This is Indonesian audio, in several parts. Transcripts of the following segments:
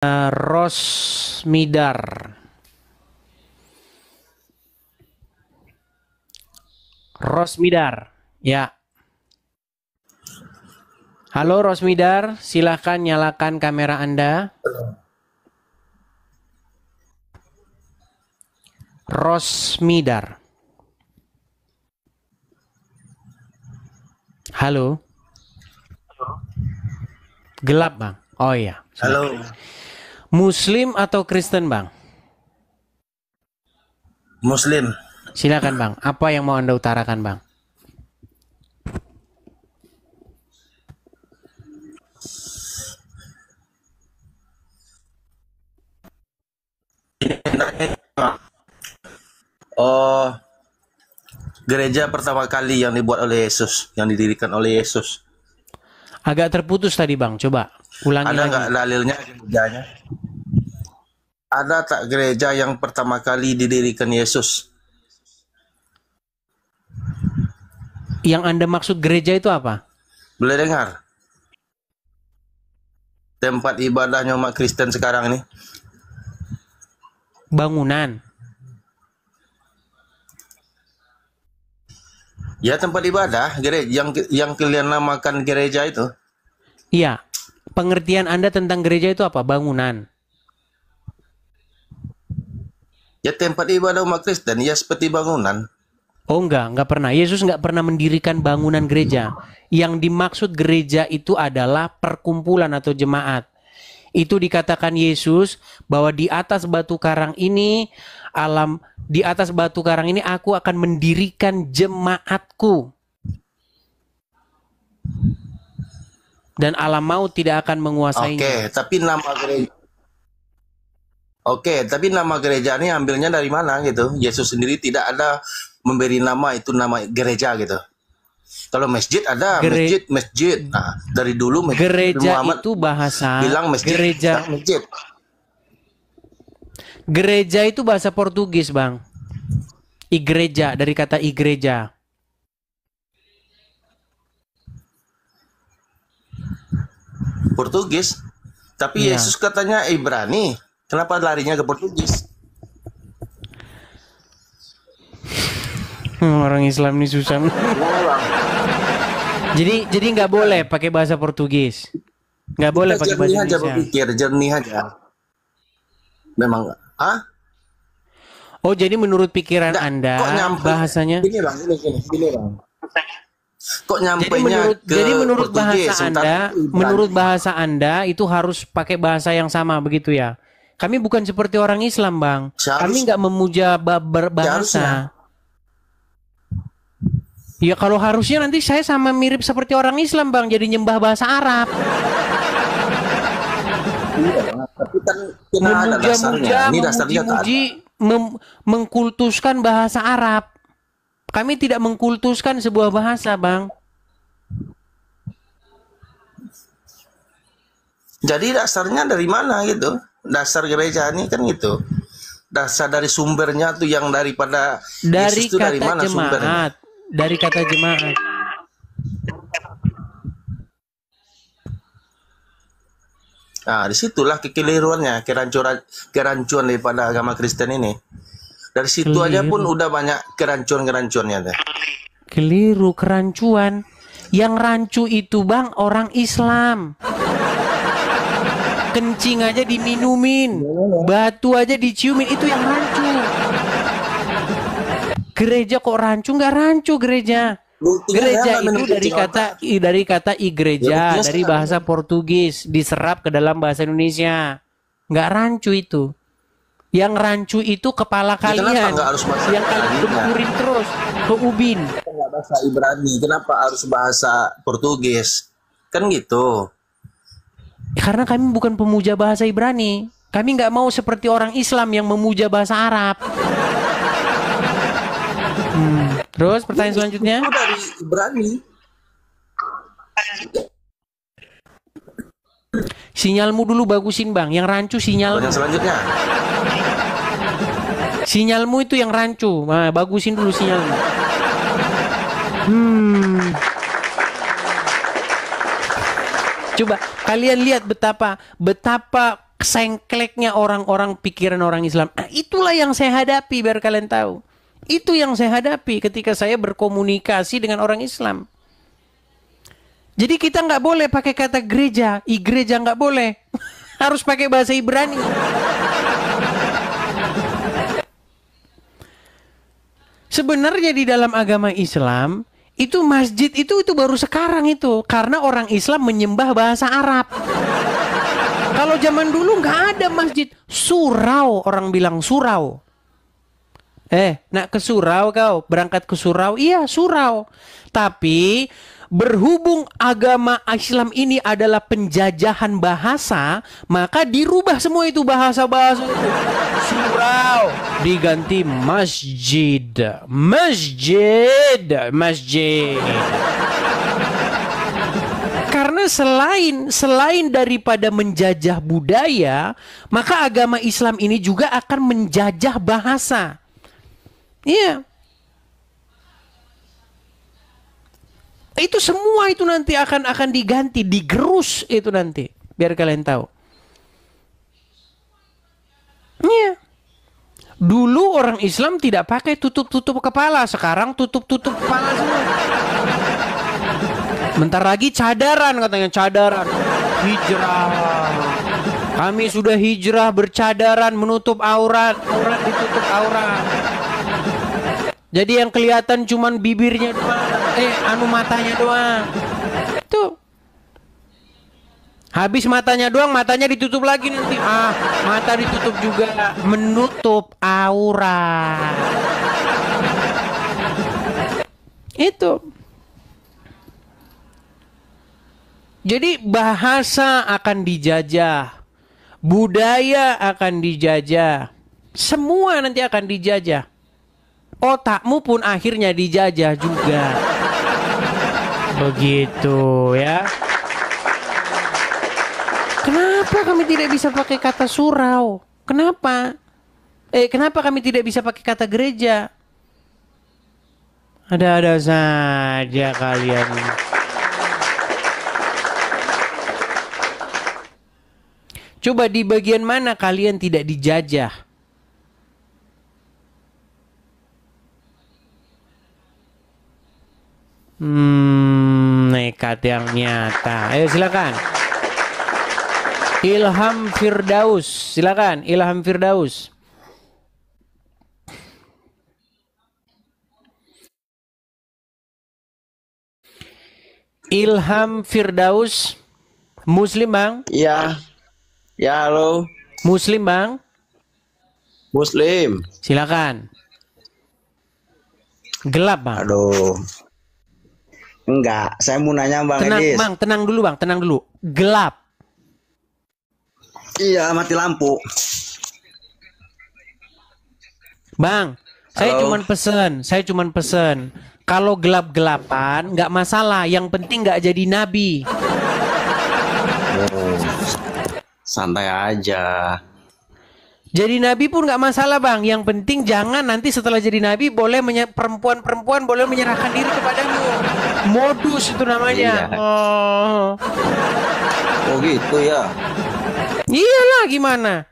Rosmidar. Rosmidar, ya. Halo Rosmidar, silahkan nyalakan kamera Anda. Rosmidar. Halo. Gelap, Bang. Oh iya. Halo. Muslim atau Kristen, Bang? Muslim. Silakan, Bang. Apa yang mau Anda utarakan, Bang? Oh, gereja pertama kali yang dibuat oleh Yesus, yang didirikan oleh Yesus. Agak terputus tadi, Bang. Coba ulangi Ada lagi. nggak dalilnya gerejanya? Ada tak gereja yang pertama kali didirikan Yesus? Yang Anda maksud gereja itu apa? Boleh dengar? Tempat ibadahnya umat Kristen sekarang ini. Bangunan. Ya, tempat ibadah, gereja yang kalian namakan gereja itu. Iya. Pengertian Anda tentang gereja itu apa? Bangunan. Ya, tempat ibadah umat Kristen, ya seperti bangunan. Oh enggak pernah. Yesus enggak pernah mendirikan bangunan gereja. Yang dimaksud gereja itu adalah perkumpulan atau jemaat. Itu dikatakan Yesus bahwa di atas batu karang ini, di atas batu karang ini aku akan mendirikan jemaatku. Dan alam maut tidak akan menguasainya. Tapi nama gereja ini ambilnya dari mana gitu? Yesus sendiri tidak ada memberi nama itu nama gereja gitu. Kalau masjid ada masjid. Nah, dari dulu masjid, gereja Muhammad itu bahasa bilang masjid, masjid. Gereja itu bahasa Portugis, Bang. Igreja, dari kata igreja. Portugis. Tapi Ya. Yesus katanya Ibrani. Kenapa larinya ke Portugis? Orang Islam ini susah. Jadi nggak boleh pakai bahasa Portugis. Nggak boleh pakai bahasa Jernih aja Indonesia. berpikir, jernih aja. Memang, Oh, jadi menurut pikiran Nggak, Anda kok nyampe bahasanya? Gini bang. Kok nyampainya Jadi menurut Portugis, bahasa Anda, menurut bahasa Anda itu harus pakai bahasa yang sama begitu ya? Kami bukan seperti orang Islam, Bang. Kami nggak memuja berbahasa. Ya kalau harusnya nanti saya sama mirip seperti orang Islam, Bang, jadi nyembah bahasa Arab. Tapi kan ada dasarnya. Ini dasarnya tak ada. Mengkultuskan bahasa Arab. Kami tidak mengkultuskan sebuah bahasa, Bang. Jadi dasarnya dari mana gitu? Dasar gereja ini kan gitu. Dasar dari sumbernya tuh yang daripada dari Yesus itu dari mana jemaat, sumbernya? dari kata jemaat. Nah, disitulah kekeliruannya, kerancuan daripada agama Kristen ini. Dari situ aja pun udah banyak kerancuan-kerancuannya. Keliru, kerancuan. Yang rancu itu, Bang, orang Islam. Kencing aja diminumin, batu aja diciumin, itu yang rancu. Gereja kok rancu? Nggak rancu gereja. Gereja itu dari kata igreja, dari bahasa Portugis, diserap ke dalam bahasa Indonesia. Nggak rancu itu. Yang rancu itu kepala kalian, yang kalian gemburin terus ke ubin. Nggak bahasa Ibrani, kenapa harus bahasa Portugis? Kan gitu. Karena kami bukan pemuja bahasa Ibrani. Kami nggak mau seperti orang Islam yang memuja bahasa Arab. Terus pertanyaan selanjutnya? Itu dari Ibrani. Sinyalmu dulu bagusin, Bang. Yang rancu sinyal. Yang selanjutnya. Sinyalmu itu yang rancu. Nah, bagusin dulu sinyalmu. Coba kalian lihat betapa sengkleknya orang-orang pikiran orang Islam. Nah, itulah yang saya hadapi biar kalian tahu. Itu yang saya hadapi ketika saya berkomunikasi dengan orang Islam. Jadi kita nggak boleh pakai kata gereja, gereja nggak boleh. Harus pakai bahasa Ibrani. Sebenarnya di dalam agama Islam itu masjid itu baru sekarang itu, karena orang Islam menyembah bahasa Arab. Kalau zaman dulu nggak ada masjid, surau, orang bilang surau. Nak ke surau kau, berangkat ke surau, iya surau. Tapi berhubung agama Islam ini adalah penjajahan bahasa, maka dirubah semua itu bahasa-bahasa itu. Surau diganti masjid. Masjid. Masjid. Karena selain daripada menjajah budaya, maka agama Islam ini juga akan menjajah bahasa. Iya. Itu semua itu nanti akan diganti, digerus itu nanti. Biar kalian tahu. Iya. Dulu orang Islam tidak pakai tutup-tutup kepala. Sekarang tutup-tutup kepala semua. Bentar lagi cadaran katanya, cadaran. Hijrah. Kami sudah hijrah bercadaran, menutup aurat. Aurat ditutup aurat. Jadi yang kelihatan cuman bibirnya doang, matanya doang. Tuh. Habis matanya doang, matanya ditutup lagi nanti. Mata ditutup juga, menutup aurat. Itu. Jadi bahasa akan dijajah, budaya akan dijajah, semua nanti akan dijajah. Otakmu pun akhirnya dijajah juga. Begitu ya. Kenapa kami tidak bisa pakai kata surau? Kenapa? Kenapa kami tidak bisa pakai kata gereja? Ada-ada saja kalian. Coba di bagian mana kalian tidak dijajah? Nekat yang nyata. Ayo silakan. Ilham Firdaus, silakan. Ilham Firdaus. Ilham Firdaus, Muslim bang? Iya. Ya halo. Muslim bang? Muslim. Silakan. Gelap bang. Aduh. Enggak, saya mau nanya Bang Edis. Bang, tenang dulu bang, tenang dulu. Gelap. Iya, mati lampu. Bang, saya cuman pesen. Kalau gelap-gelapan nggak masalah, yang penting nggak jadi nabi. Oh, santai aja. Jadi nabi pun nggak masalah bang. Yang penting jangan nanti setelah jadi nabi perempuan-perempuan boleh menyerahkan diri kepadamu. Modus itu namanya. Iya. Oh gitu ya. Iyalah gimana?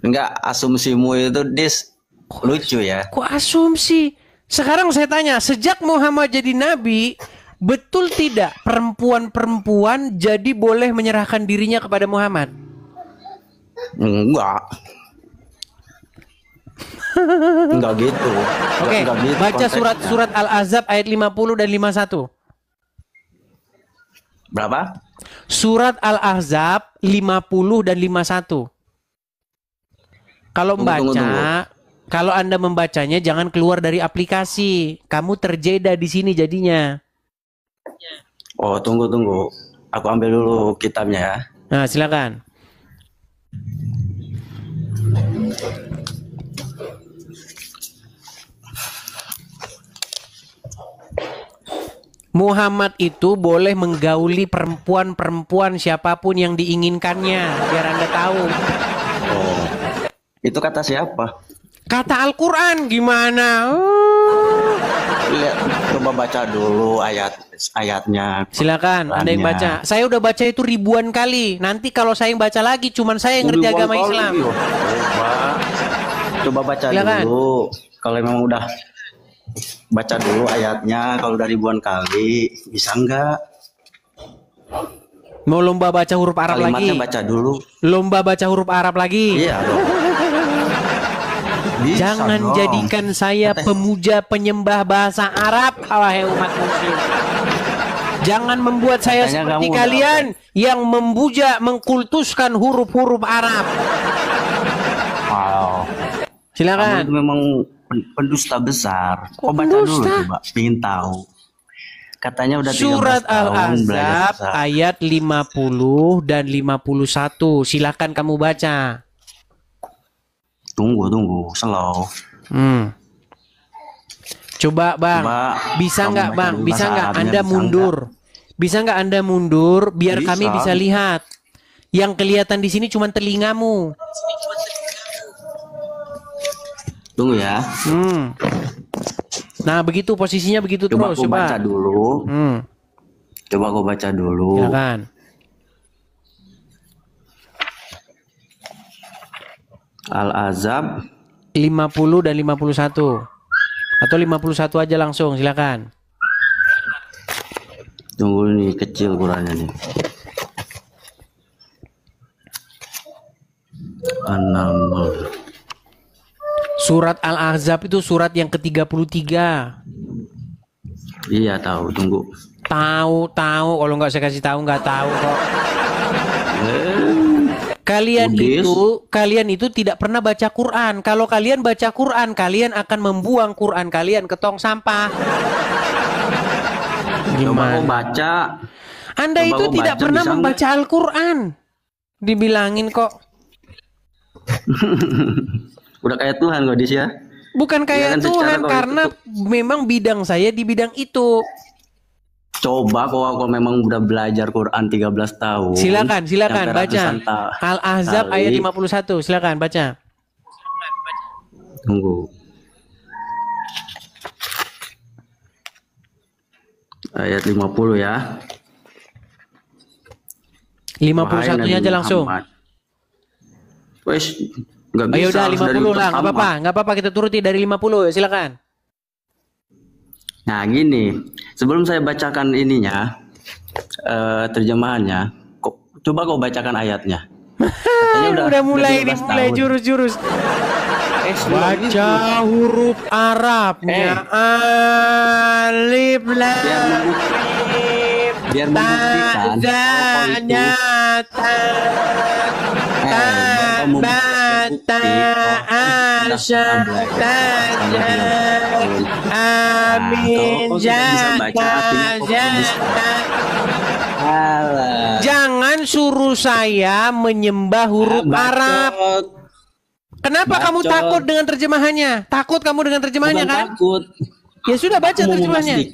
Enggak, asumsimu itu lucu ya. Kok asumsi? Sekarang saya tanya, sejak Muhammad jadi nabi, betul tidak perempuan-perempuan jadi boleh menyerahkan dirinya kepada Muhammad? Enggak. Enggak gitu. Oke, gitu baca konteksnya. surat Al-Ahzab ayat 50 dan 51. Berapa? Surat Al-Ahzab 50 dan 51. Kalau membaca, kalau Anda membacanya jangan keluar dari aplikasi. Kamu terjeda di sini jadinya. Oh, tunggu. Aku ambil dulu kitabnya ya. Nah, silakan. Muhammad itu boleh menggauli perempuan-perempuan siapapun yang diinginkannya, biar Anda tahu. Oh. Itu kata siapa? Kata Al-Quran gimana? Lihat, coba baca dulu ayatnya. Silakan, Anda yang baca. Saya udah baca itu ribuan kali. Nanti kalau saya yang baca lagi, cuman saya yang ngerti agama Islam. Coba baca dulu. Kalau memang udah baca dulu ayatnya, kalau udah ribuan kali, bisa enggak? Mau lomba baca huruf Arab lagi? Kalimatnya baca dulu. Lomba baca huruf Arab lagi? Iya dong. Bisa Jangan dong. jadikan saya pemuja penyembah bahasa Arab, wahai umat muslim. Jangan membuat saya Katanya seperti kamu kalian yang membuja, mengkultuskan huruf-huruf Arab. Wow. Kamu Silakan. itu memang pendusta besar. Kok baca dulu coba, ingin tahu. Katanya udah 13 Surat tahun belajar Al-Ahzab ayat 50 dan 51. Silakan kamu baca. Tunggu, slow. Coba Bang, bisa nggak Bang? Bisa nggak Anda mundur? Bisa nggak Anda mundur biar kami bisa lihat? Yang kelihatan di sini cuma telingamu. Tunggu ya. Nah begitu posisinya begitu Coba terus. aku baca dulu. Coba aku baca dulu. Silakan. Al-Ahzab 50 dan 51. Atau 51 aja langsung, silakan. Tunggu nih, kecil ukurannya nih. 6. Surat Al-Ahzab itu surat yang ke-33. Iya tahu, tunggu. Tahu. Kalau nggak saya kasih tahu nggak tahu kok. Kalian itu tidak pernah baca Quran. Kalau kalian baca Quran, kalian akan membuang Quran kalian ke tong sampah. Coba aku baca. Anda itu tidak pernah membaca Al-Quran. Dibilangin kok. Udah kayak Tuhan kok Dis ya. Bukan kayak Tuhan, karena memang bidang saya di bidang itu. Coba kalau memang udah belajar Quran 13 tahun. Silakan baca. Al-Ahzab ayat 51. Silakan baca. Tunggu. Ayat 50 ya. 51-nya aja langsung. Wes, enggak bisa. Ayo udah 50 lah, enggak apa-apa kita turuti dari 50. Silakan. Nah gini, sebelum saya bacakan ininya, terjemahannya, coba kau bacakan ayatnya. udah mulai jurus-jurus. Baca huruf Arabnya. Alif lam biar membuktikan Jangan suruh saya menyembah huruf Arab. Kenapa kamu takut dengan terjemahannya? Takut kamu dengan terjemahannya? Bukan kan? Takut. Ya sudah baca terjemahannya.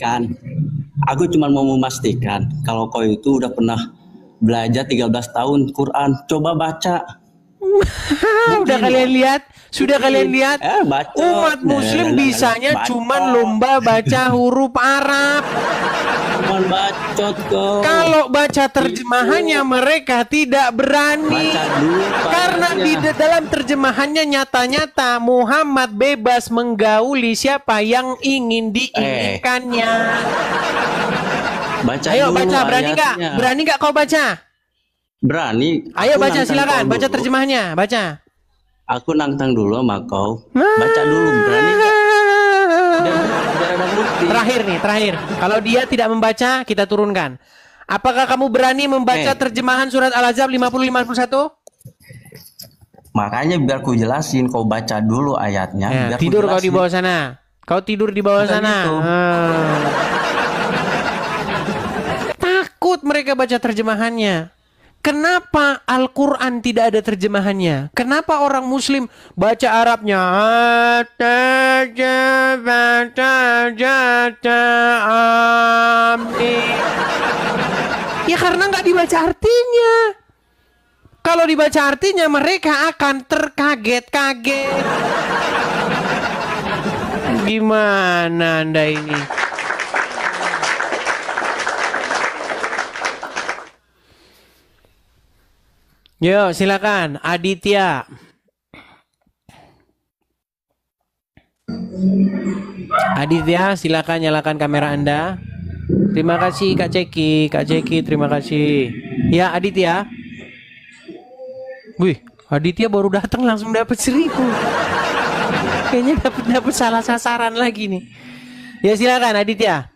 Aku cuma mau memastikan kalau kau itu udah pernah belajar 13 tahun Quran. Coba baca. Udah kalian lihat? Sudah kalian lihat? Umat muslim bisanya cuman lomba baca huruf Arab. Cuman bacot kok. Kalau baca terjemahannya mereka tidak berani. Karena di dalam terjemahannya nyata-nyata Muhammad bebas menggauli siapa yang ingin diinginkannya. Ayo baca, berani nggak? Berani nggak kau baca? Berani. Ayo baca, silakan. Baca terjemahnya, baca. Aku nantang dulu sama kau. Baca dulu, berani nggak? Terakhir. Kalau dia tidak membaca, kita turunkan. Apakah kamu berani membaca terjemahan surat Al-Ahzab 50-51? Makanya biar ku jelasin, kau baca dulu ayatnya. Biar tidur kau di bawah sana. Kau tidur di bawah sana. Takut mereka baca terjemahannya. Kenapa Al-Quran tidak ada terjemahannya? Kenapa orang Muslim baca Arabnya? Ya karena nggak dibaca artinya. Kalau dibaca artinya mereka akan terkaget-kaget. Gimana Anda ini? Yo, silakan Aditya. Aditya, silakan nyalakan kamera Anda. Terima kasih Kak Ceki, terima kasih. Ya, Aditya. Wih, Aditya baru datang langsung dapat 1.000. Kayaknya dapat salah sasaran lagi nih. Ya, silakan Aditya.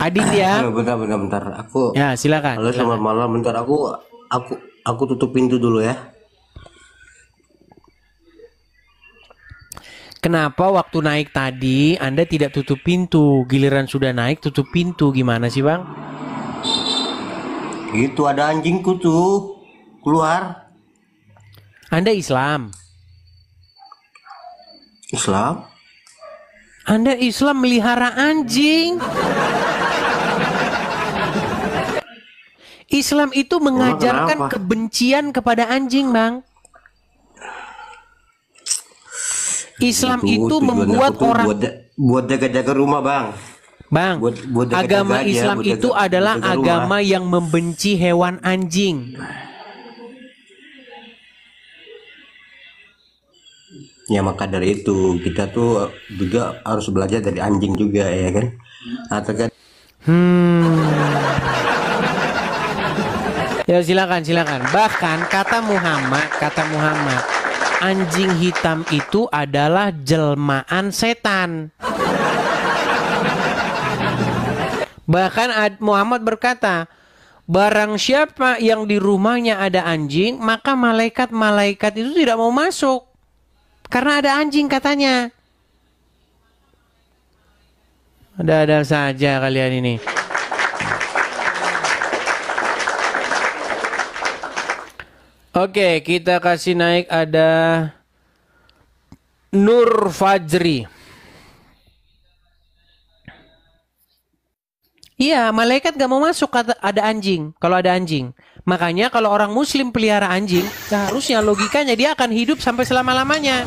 Aditya. Halo, bentar. Aku. Ya, silakan. Halo, selamat malam. Bentar, aku tutup pintu dulu ya. Kenapa waktu naik tadi Anda tidak tutup pintu? Giliran sudah naik tutup pintu, gimana sih Bang? Itu ada anjingku tuh keluar. Anda Islam? Islam? Anda Islam melihara anjing? Islam itu mengajarkan kebencian kepada anjing, Bang. Islam itu membuat orang buat jaga-jaga rumah, Bang. Bang, buat agama jaga Islam aja, itu adalah agama yang membenci hewan anjing. Ya maka dari itu kita tuh juga harus belajar dari anjing juga ya kan. Atau kan Ya silakan. Bahkan kata Muhammad, anjing hitam itu adalah jelmaan setan. Bahkan Muhammad berkata, barang siapa yang di rumahnya ada anjing, maka malaikat-malaikat itu tidak mau masuk. Karena ada anjing katanya. Ada-ada saja kalian ini. Oke, kita kasih naik ada Nur Fajri. Iya, malaikat gak mau masuk ada anjing. Kalau ada anjing. Makanya kalau orang muslim pelihara anjing, seharusnya logikanya dia akan hidup sampai selama-lamanya.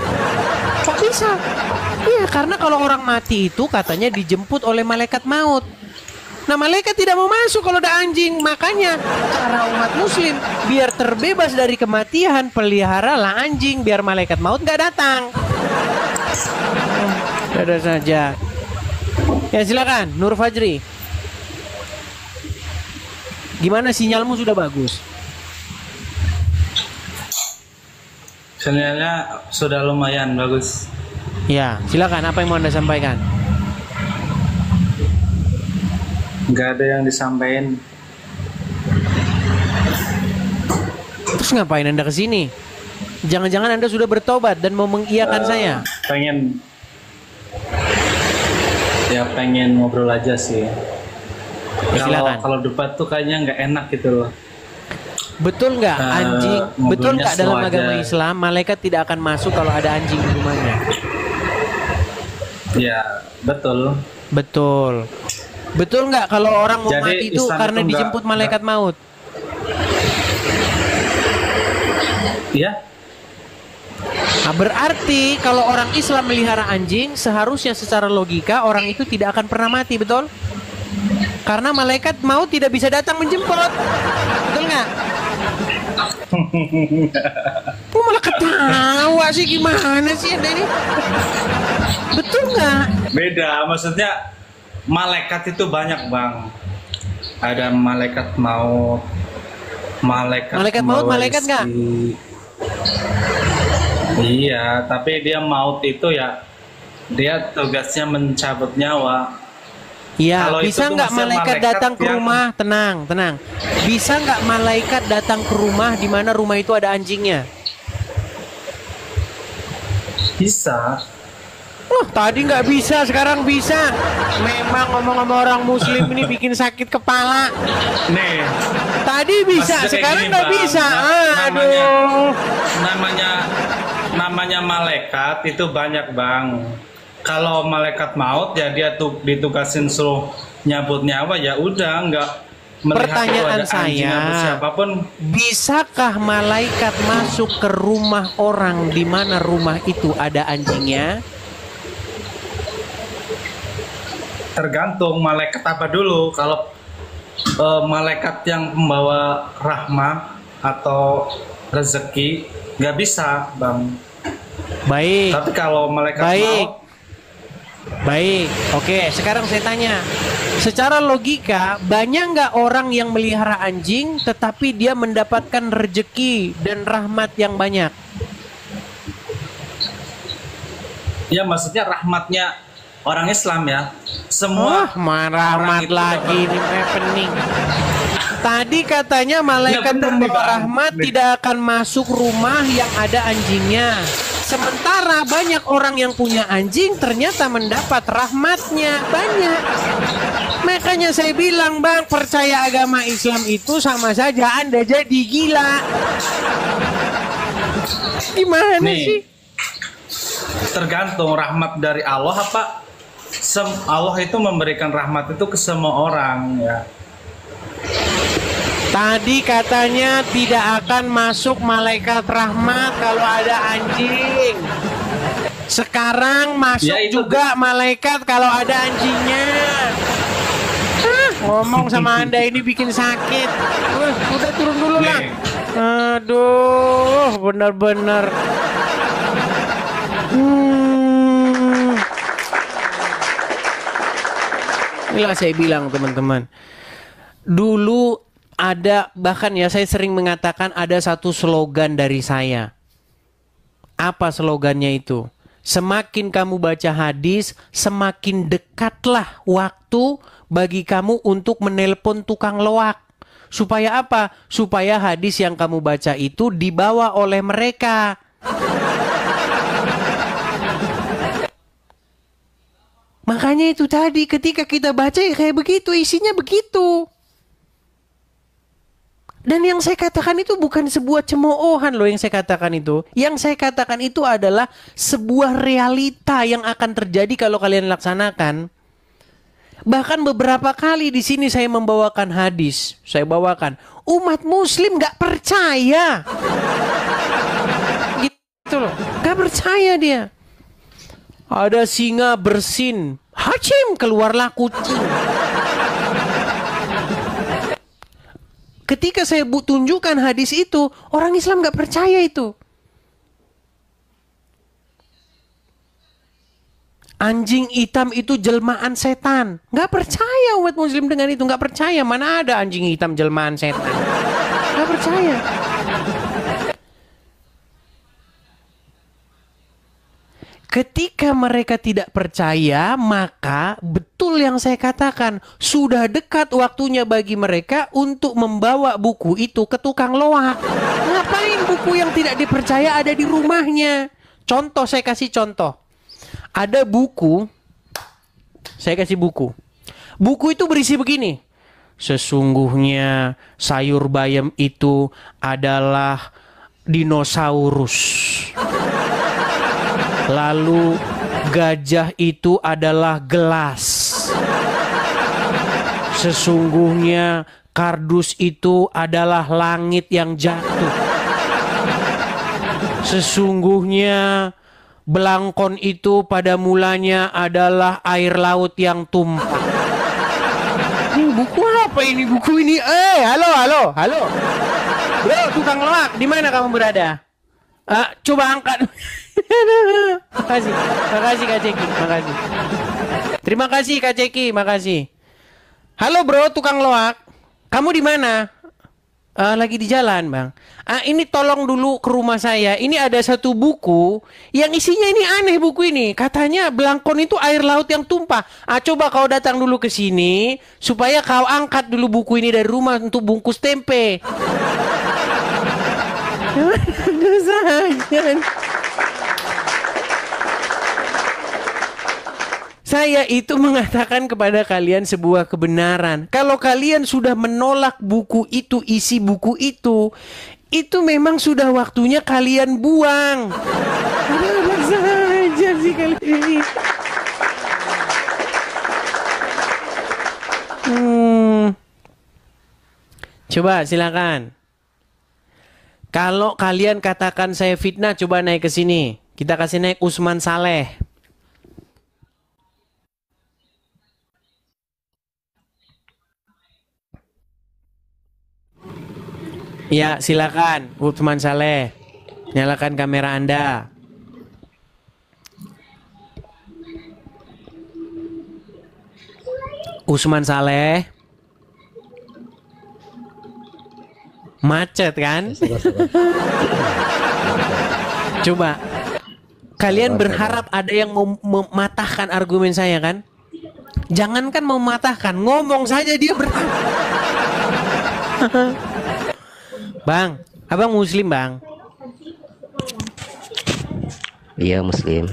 Kok bisa? Iya, karena kalau orang mati itu katanya dijemput oleh malaikat maut. Nah, malaikat tidak mau masuk kalau ada anjing. Makanya cara umat muslim biar terbebas dari kematian, peliharalah anjing biar malaikat maut gak datang. Ada saja. Ya silakan, Nur Fajri. Gimana sinyalmu sudah bagus? Sinyalnya sudah lumayan bagus. Ya, silakan. Apa yang mau Anda sampaikan? Nggak ada yang disampaikan. Terus ngapain Anda kesini? Jangan-jangan Anda sudah bertobat dan mau mengiyakan saya? Pengen ngobrol aja sih. Ya, kalau debat tuh kayaknya nggak enak gitu loh. Betul nggak anjing? Betul nggak dalam agama aja. Islam malaikat tidak akan masuk kalau ada anjing di rumahnya? Ya betul. Betul nggak kalau orang mau Jadi, mati itu Islam karena itu dijemput malaikat maut? Iya. Nah, berarti kalau orang Islam melihara anjing, seharusnya secara logika orang itu tidak akan pernah mati, betul? Karena malaikat maut tidak bisa datang menjemput. Betul nggak? Kok malah ketawa sih, gimana sih Anda ini? Betul nggak? Beda, maksudnya malaikat itu banyak, Bang. Ada malaikat maut. Malaikat maut, malaikat nggak? Iya, tapi dia maut itu ya, dia tugasnya mencabut nyawa. Ya, kalau bisa nggak malaikat datang ke rumah? Tenang. Bisa nggak malaikat datang ke rumah di mana rumah itu ada anjingnya? Bisa. Tadi nggak bisa, sekarang bisa. Memang ngomong-ngomong orang muslim ini bikin sakit kepala. Nih. Tadi bisa, sekarang nggak bisa. Aduh. Namanya malaikat itu banyak, Bang. Kalau malaikat maut ya dia tuh ditugasin suruh nyabut nyawa, ya udah, nggak melihat itu pertanyaan ada anjing atau saya, siapapun, bisakah malaikat masuk ke rumah orang di mana rumah itu ada anjingnya? tergantung malaikat apa dulu. Kalau malaikat yang membawa rahmah atau rezeki nggak bisa, Bang. Baik. Tapi kalau malaikat Baik. maut, Baik, oke. Sekarang saya tanya, secara logika, banyak nggak orang yang melihara anjing, tetapi dia mendapatkan rezeki dan rahmat yang banyak? ya maksudnya rahmatnya orang Islam ya. Semua Rahmat orang itu lagi dapat- ini happening. Tadi katanya malaikat Ya, benar nih, membawa Bang. rahmat tidak akan masuk rumah yang ada anjingnya. Sementara banyak orang yang punya anjing ternyata mendapat rahmatnya banyak. Makanya saya bilang, Bang, percaya agama Islam itu sama saja Anda jadi gila. Gimana Nih, sih? tergantung rahmat dari Allah apa Allah itu memberikan rahmat itu ke semua orang ya. Tadi katanya tidak akan masuk malaikat rahmat kalau ada anjing. Sekarang masuk Ya, itu juga malaikat kalau ada anjingnya. Ngomong sama Anda ini bikin sakit. Udah turun dulu lah. Nih. Aduh, benar-benar. Inilah saya bilang, teman-teman. Dulu ada, bahkan ya saya sering mengatakan ada satu slogan dari saya. Apa slogannya itu? Semakin kamu baca hadis, semakin dekatlah waktu bagi kamu untuk menelpon tukang loak. Supaya apa? Supaya hadis yang kamu baca itu dibawa oleh mereka. Makanya itu tadi ketika kita baca ya kayak begitu, isinya begitu. Dan yang saya katakan itu bukan sebuah cemoohan loh yang saya katakan itu. Yang saya katakan itu adalah sebuah realita yang akan terjadi kalau kalian laksanakan. Bahkan beberapa kali di sini saya membawakan hadis. Saya bawakan. Umat muslim gak percaya. Gitu loh. Gak percaya dia. Ada singa bersin. Hacim, keluarlah kucing. Ketika saya tunjukkan hadis itu, orang Islam gak percaya itu. Anjing hitam itu jelmaan setan. Gak percaya umat muslim dengan itu. Gak percaya. Mana ada anjing hitam jelmaan setan. Gak percaya. Ketika mereka tidak percaya, maka betul yang saya katakan, sudah dekat waktunya bagi mereka untuk membawa buku itu ke tukang loak. Ngapain buku yang tidak dipercaya ada di rumahnya? Contoh, saya kasih contoh. Ada buku, saya kasih buku. Buku itu berisi begini. Sesungguhnya sayur bayam itu adalah dinosaurus. Lalu gajah itu adalah gelas. Sesungguhnya kardus itu adalah langit yang jatuh. Sesungguhnya belangkon itu pada mulanya adalah air laut yang tumpah. Ini buku apa ini? Buku ini? Halo. Bro, tukang loak, di mana kamu berada? Coba angkat. Makasih Kak Ceki, makasih. Terima kasih Kak Ceki, makasih. Halo bro, tukang loak. Kamu di mana? Lagi di jalan, Bang. Ini tolong dulu ke rumah saya. Ini ada satu buku yang isinya ini aneh buku ini. Katanya belangkon itu air laut yang tumpah. Coba kau datang dulu ke sini supaya kau angkat dulu buku ini dari rumah untuk bungkus tempe. Saya itu mengatakan kepada kalian sebuah kebenaran. Kalau kalian sudah menolak buku itu, isi buku itu memang sudah waktunya kalian buang. Ada saja sih kalian ini. Coba silakan. Kalau kalian katakan saya fitnah, coba naik ke sini. Kita kasih naik Usman Saleh. Ya, silakan Usman Saleh. Nyalakan kamera Anda. Usman Saleh. Macet kan? Coba. Kalian berharap ada yang mau mematahkan argumen saya kan? Jangankan mematahkan, ngomong saja dia berharap. Bang, abang muslim bang? Iya muslim.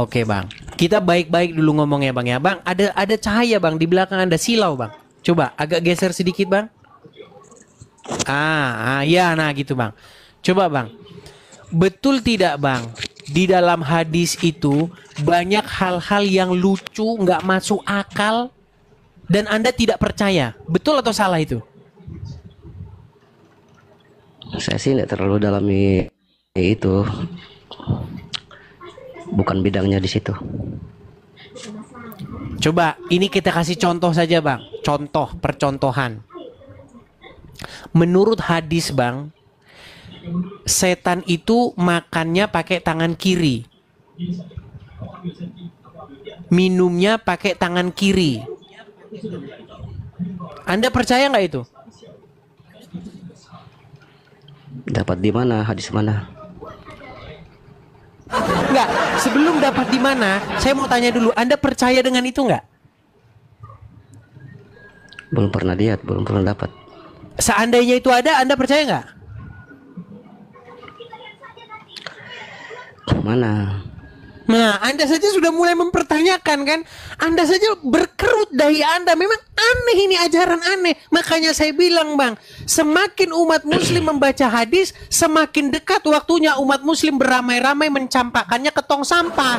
Oke bang, kita baik-baik dulu ngomongnya bang ya. Bang, ada cahaya bang di belakang Anda, silau bang. Coba agak geser sedikit bang. Ya, nah gitu bang. Coba bang, betul tidak bang? Di dalam hadis itu banyak hal-hal yang lucu, nggak masuk akal, dan Anda tidak percaya. Betul atau salah itu? Saya sih tidak terlalu dalami itu. Bukan bidangnya di situ. Coba ini kita kasih contoh saja bang. Contoh, percontohan. Menurut hadis bang, setan itu makannya pakai tangan kiri, minumnya pakai tangan kiri. Anda percaya nggak itu? Dapat di mana? Hadis mana? Enggak, sebelum dapat di mana, saya mau tanya dulu, Anda percaya dengan itu nggak? Belum pernah lihat, belum pernah dapat. Seandainya itu ada, Anda percaya nggak? Mana? Nah, Anda saja sudah mulai mempertanyakan kan? Anda saja berkerut dahi Anda. Memang aneh ini, ajaran aneh. Makanya saya bilang bang, semakin umat muslim membaca hadis, semakin dekat waktunya umat muslim beramai-ramai mencampakkannya ke tong sampah.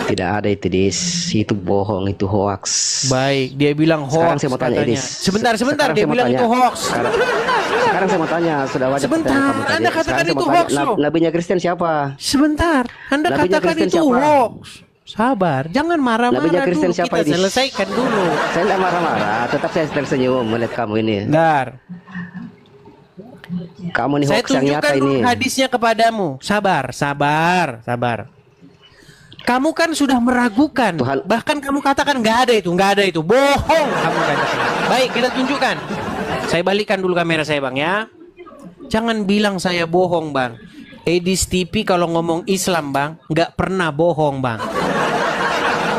Tidak ada itu bohong, itu hoax. Baik, dia bilang hoax. Sekarang saya mau tanya katanya. Edis. Sebentar, Sekarang dia saya mau bilang tanya. itu hoax. Sekarang saya mau tanya, sudah wajar Sebentar, pertanyaan kamu tadi. Anda katakan Sekarang saya itu mau tanya, hoax loh. Nabinya Kristen siapa? Sebentar, Anda Nabinya katakan Kristen itu siapa? hoax. Sabar, jangan marah-marah Nabinya dulu. Kristen siapa, Kita Edis? selesaikan dulu. Saya tidak marah-marah, tetap saya tersenyum melihat kamu ini. Bentar. Kamu nih Saya hoax yang nyata tunjukkan ini. dulu hadisnya kepadamu. Sabar. Kamu kan sudah meragukan. Tuhan. Bahkan kamu katakan nggak ada itu. Bohong kamu katakan. Baik, kita tunjukkan. Saya balikkan dulu kamera saya bang ya. Jangan bilang saya bohong bang. Edis TV kalau ngomong Islam bang, nggak pernah bohong bang.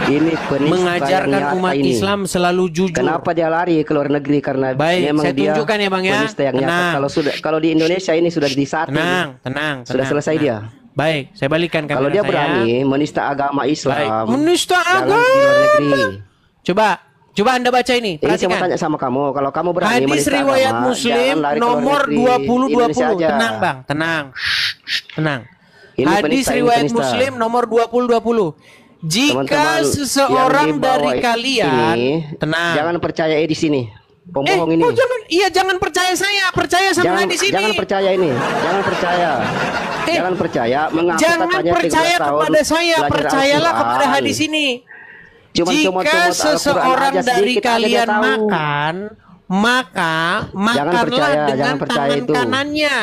Ini penista Mengajarkan yang nyata umat ini. Islam selalu jujur. Kenapa dia lari ke luar negeri? Karena Baik, memang saya dia tunjukkan ya bang ya. penista yang nyata. Tenang. Kalau di Indonesia ini sudah disatu. Tenang. Sudah selesai dia. Baik, saya balikkan kamera Kalau dia saya. berani menista agama Islam. Baik. Menista jangan agama. di luar negeri. Coba Anda baca ini. Ini saya mau Perhatikan. tanya sama kamu. Kalau kamu berani Hadis menista riwayat agama, Muslim jangan lari ke luar nomor negeri. 2020. Indonesia aja. Tenang bang, tenang. Ini Hadis penista, ini riwayat penista. Muslim nomor 2020. Jika Teman-teman seseorang yang di dari bawah kalian, ini, tenang. jangan percaya di sini. Pembohong ini. Jangan percaya saya, percaya sama hadis ini. Jangan percaya ini. Jangan percaya. Jangan percaya. Mengapa Jangan katanya 13 percaya tahun kepada saya, belajar percayalah Al-Quran. kepada hadis ini. Cuma Jika seseorang dari kalian makan, maka makanlah percaya, dengan jangan percaya tangan itu. kanannya.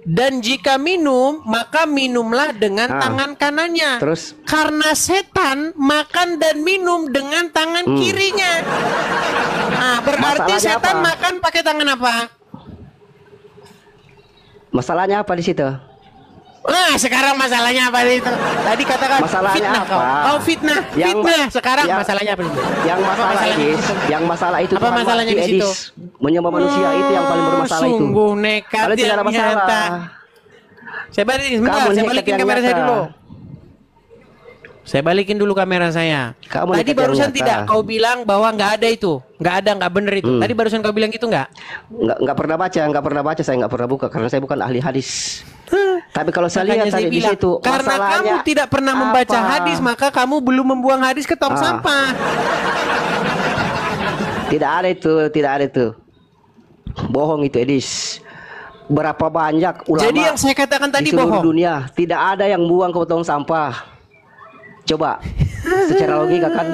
Dan jika minum, maka minumlah dengan tangan kanannya. Terus? Karena setan makan dan minum dengan tangan kirinya. Nah, berarti Masalahnya setan apa? makan pakai tangan apa? Masalahnya apa di situ? Nah, sekarang masalahnya apa itu? Tadi katakan Masalahnya fitnah apa? kau fitnah. Sekarang masalahnya apa itu? Yang masalah itu Apa Tuhan masalahnya mati, di situ? Edis. Menyembah manusia itu yang paling bermasalah itu. Sungguh nekat Kalau tidak ada yang masalah. nyata. Saya balikin sebentar, Kamu saya nekat balikin yang kamera saya nyata. dulu. Saya balikin dulu kamera saya. Kamu Tadi nekat yang barusan nyata. tidak kau bilang bahwa nggak ada itu, nggak benar itu. Tadi barusan kau bilang gitu nggak? Nggak pernah baca, saya nggak pernah buka karena saya bukan ahli hadis. Tapi kalau saya Makanya lihat saya tadi di bilang, situ karena kamu masalahnya tidak pernah membaca apa? hadis, maka kamu belum membuang hadis ke tong sampah. Tidak ada itu. Bohong itu Edis. Berapa banyak ulama Jadi yang saya katakan tadi di seluruh bohong. dunia tidak ada yang buang ke tong sampah. Coba secara logika kan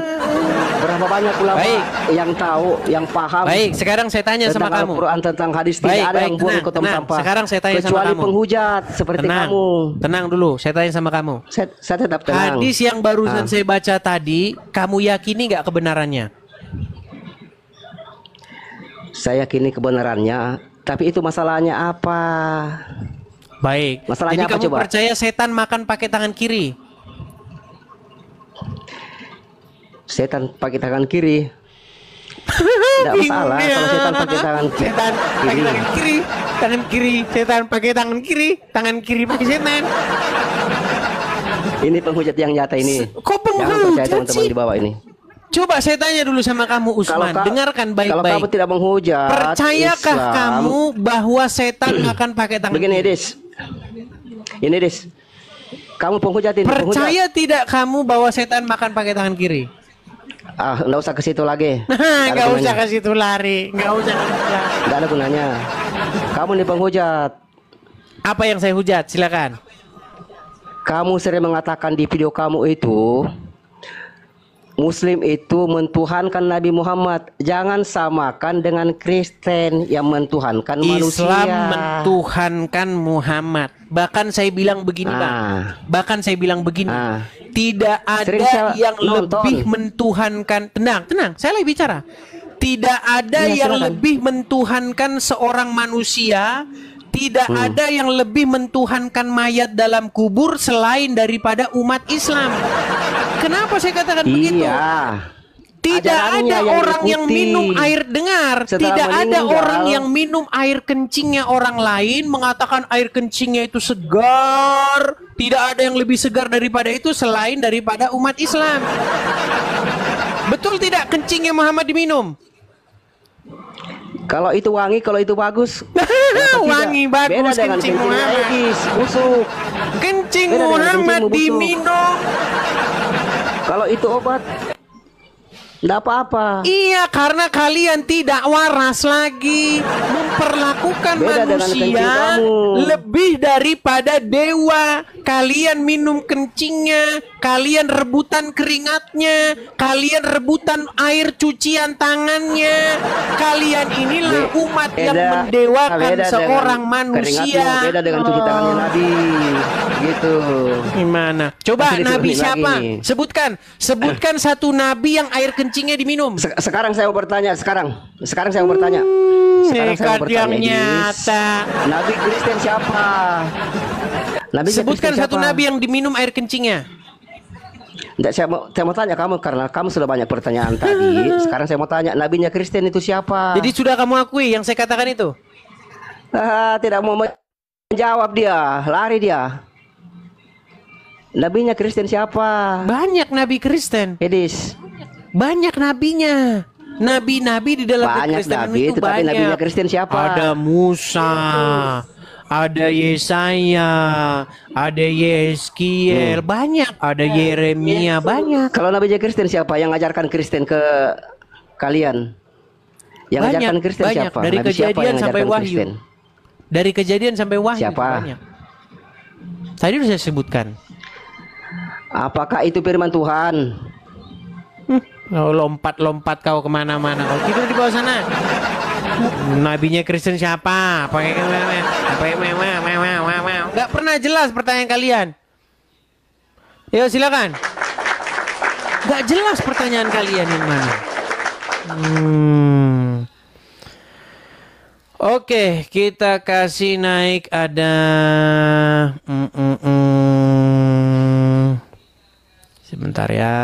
berapa banyak ulama Baik. yang tahu, yang paham Baik, sekarang saya tanya sama tentang kamu. Al-Quran, tentang hadis, Baik, tidak ada baik, yang buang tenang, ke tong tenang. sampah. Sekarang saya tanya sama kecuali kamu. penghujat seperti Tenang, kamu. tenang dulu. Saya tanya sama kamu. Saya tetap tenang. Hadis yang barusan Ah. saya baca tadi, kamu yakini nggak kebenarannya? Saya yakini kebenarannya, tapi itu masalahnya apa? Baik. Masalahnya Jadi apa, kamu coba? percaya setan makan pakai tangan kiri? Setan pakai tangan kiri. Tidak masalah Bingung kalau ya. setan pakai tangan Setan pakai kiri. tangan kiri, tangan kiri. Setan pakai tangan kiri pakai setan. Ini penghujat yang nyata ini. Kok Jangan percaya penghujat teman-teman sih? di bawah ini. Coba saya tanya dulu sama kamu Usman, ka- dengarkan Kalau kamu baik-baik. tidak menghujat Percayakah Islam, kamu bahwa setan akan pakai tangan begini kiri? Dis. Ini Dis. Kamu penghujat ini. Percaya tidak kamu bahwa setan makan pakai tangan kiri? Enggak usah ke situ lagi. Nggak usah ke situ lari, nggak usah ke situ lari. Enggak ada gunanya. Kamu nih penghujat. Apa yang saya hujat? Silakan. Kamu sering mengatakan di video kamu itu Muslim itu mentuhankan Nabi Muhammad. Jangan samakan dengan Kristen yang mentuhankan manusia. Islam mentuhankan Muhammad. Bahkan saya bilang begini, Bang. Bahkan saya bilang begini. Tidak Sering ada saya yang nonton. lebih mentuhankan. Tenang. Saya lagi bicara. Tidak ada Iya, yang silakan. lebih mentuhankan seorang manusia. Tidak ada yang lebih mentuhankan mayat dalam kubur selain daripada umat Islam. Kenapa saya katakan begitu? Iya. Tidak Ajarannya ada yang orang yang diikuti. minum air dengar. Setelah Tidak ada meninggal. orang yang minum air kencingnya orang lain mengatakan air kencingnya itu segar. Tidak ada yang lebih segar daripada itu selain daripada umat Islam. Betul tidak kencingnya Muhammad diminum? Kalau itu wangi, kalau itu bagus. Kenapa tidak? Wangi bagus Beda dengan kencing kencing Muhammad. Aegis, busuk. Kencing Beda dengan Muhammad kencingmu busuk. diminum. Kalau itu obat, enggak apa-apa. Iya, karena kalian tidak waras lagi memperlakukan Beda dengan kencing manusia kamu. lebih daripada dewa. Kalian minum kencingnya, kalian rebutan keringatnya, kalian rebutan air cucian tangannya. Kalian inilah umat yang mendewakan beda seorang dengan manusia. keringatmu, beda dengan cuci tangannya Nabi. Gitu. Gimana? Coba Masih nabi diturunin siapa? lagi nih. Sebutkan satu nabi yang air kencingnya diminum. Sekarang saya mau bertanya, sekarang saya mau bertanya. Sekarang saya mau Nekat yang bertanya, Idris. nyata. Nabi Kristen siapa? Nabi Sebutkan Kristen satu siapa? nabi yang diminum air kencingnya. Nggak, saya mau tanya kamu karena kamu sudah banyak pertanyaan tadi. Sekarang saya mau tanya, nabinya Kristen itu siapa? Jadi sudah kamu akui yang saya katakan itu? Tidak mau menjawab dia, lari dia. Nabinya Kristen siapa? Banyak nabi Kristen. Edis. Banyak nabinya. Nabi-nabi di dalam Banyak kekristenan nabi, itu tetapi banyak. nabinya Kristen siapa? Ada Musa, ada Yesaya, ada Yeskiel, banyak. Ada Yeremia, banyak. Kalau nabinya Kristen siapa yang ngajarkan Kristen ke kalian? Yang Banyak, ngajarkan Kristen banyak. siapa? Dari Nabi siapa Kejadian yang sampai ngajarkan Wahyu. Kristen? Dari Kejadian sampai Wahyu Siapa? banyak. Tadi sudah saya sebutkan. Apakah itu firman Tuhan? Oh, lompat-lompat kau kemana-mana. Kau tidur di bawah sana. Nabinya Kristen siapa? Gak pernah jelas pertanyaan kalian. Yo silakan. Gak jelas pertanyaan kalian yang mana. Oke, kita kasih naik ada. Sebentar ya.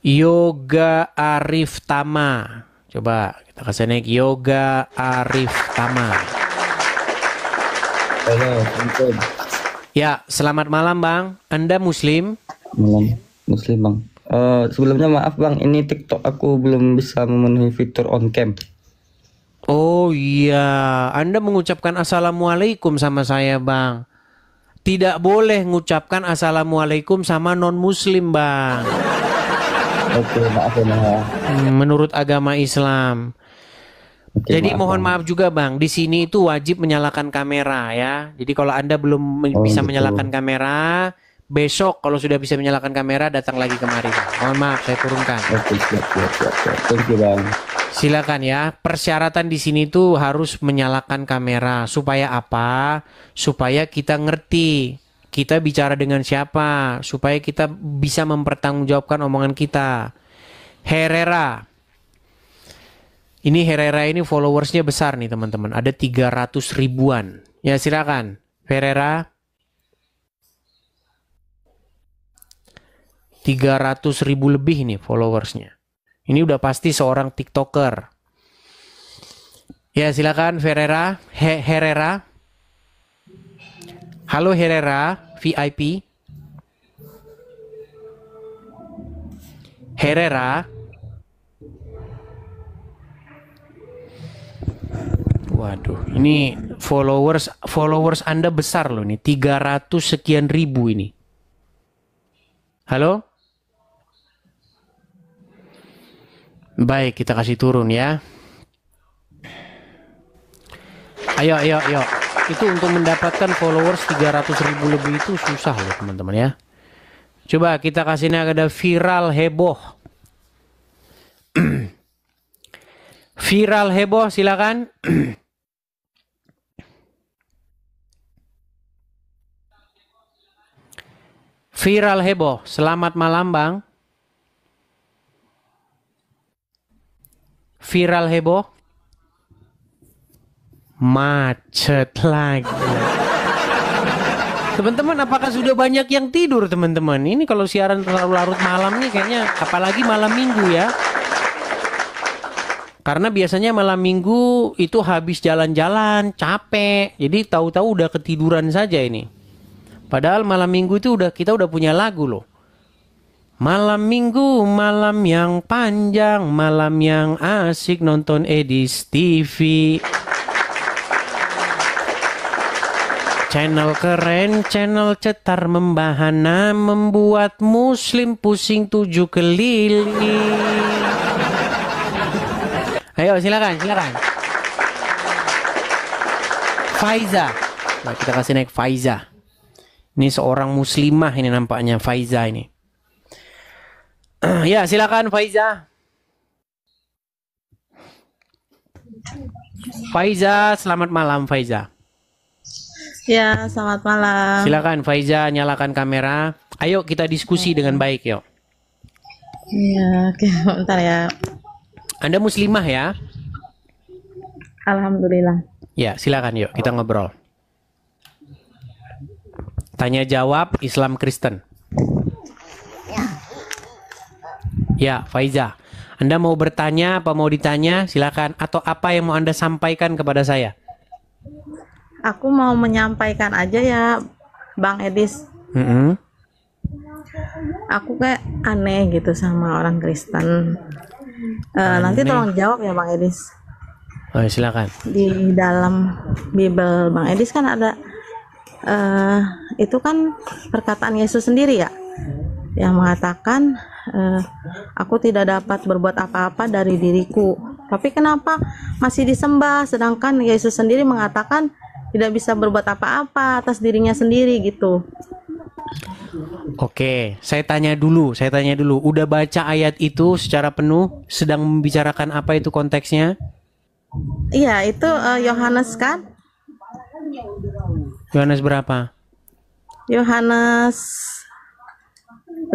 Yoga Arif Tama. Coba kita kasih naik Yoga Arif Tama. Halo, Assalamualaikum. Ya, selamat malam Bang. Anda Muslim? Malam Muslim Bang. Sebelumnya maaf Bang, ini TikTok aku belum bisa memenuhi fitur on cam. Oh iya, Anda mengucapkan Assalamualaikum sama saya Bang. Tidak boleh mengucapkan Assalamualaikum sama non Muslim Bang. Oke, maaf ya Bang ya. Menurut agama Islam. Oke, Jadi maaf, mohon Bang. maaf juga Bang, di sini itu wajib menyalakan kamera ya. Jadi kalau Anda belum Oh bisa gitu. menyalakan kamera, besok kalau sudah bisa menyalakan kamera datang lagi kemari Bang. Mohon maaf saya turunkan. Oke, siap. Thank you Bang. Silakan ya. Persyaratan di sini tuh harus menyalakan kamera. Supaya apa? Supaya kita ngerti kita bicara dengan siapa. Supaya kita bisa mempertanggungjawabkan omongan kita. Herrera. Ini Herrera ini followersnya besar nih teman-teman. Ada 300 ribuan. Ya silakan. Herrera. 300 ribu lebih nih followersnya. Ini udah pasti seorang TikToker. Ya silakan Herrera. Herrera. Halo Herrera, VIP. Herrera. Waduh, ini followers Anda besar loh nih, 300 sekian ribu ini. Halo? Baik, kita kasih turun ya. Ayo. Itu untuk mendapatkan followers 300 ribu lebih itu susah loh teman-teman ya. Coba kita kasih ada viral heboh. Viral heboh silakan. Viral heboh. Selamat malam Bang. Viral heboh. Macet lagi. Teman-teman, apakah sudah banyak yang tidur teman-teman? Ini kalau siaran terlalu larut malam nih kayaknya, apalagi malam minggu ya. Karena biasanya malam minggu itu habis jalan-jalan, capek. Jadi tahu-tahu udah ketiduran saja ini. Padahal malam minggu itu kita udah punya lagu loh. Malam minggu, malam yang panjang, malam yang asik nonton Edis TV. Channel keren, channel cetar membahana, membuat muslim pusing 7 keliling. Ayo silakan. Faiza. Nah, kita kasih naik Faiza. Ini seorang muslimah ini nampaknya Faiza ini. Ya, silakan Faiza. Faiza, selamat malam Faiza. Ya, selamat malam. Silakan Faiza, nyalakan kamera. Ayo kita diskusi dengan baik yuk. Iya, oke, bentar ya. Anda muslimah ya? Alhamdulillah. Ya, silakan yuk kita ngobrol. Tanya jawab Islam Kristen. Ya, Faiza. Anda mau bertanya apa mau ditanya? Silakan. Atau apa yang mau Anda sampaikan kepada saya? Aku mau menyampaikan aja ya, Bang Edis. Aku kayak aneh gitu sama orang Kristen. Nanti tolong jawab ya Bang Edis. Oh, silakan. Di dalam Bible Bang Edis kan ada itu kan perkataan Yesus sendiri ya, yang mengatakan aku tidak dapat berbuat apa-apa dari diriku. Tapi kenapa masih disembah, sedangkan Yesus sendiri mengatakan tidak bisa berbuat apa-apa atas dirinya sendiri gitu. Oke, saya tanya dulu. Udah baca ayat itu secara penuh? Sedang membicarakan apa itu konteksnya? Iya, itu Yohanes kan? Yohanes berapa? Yohanes 5.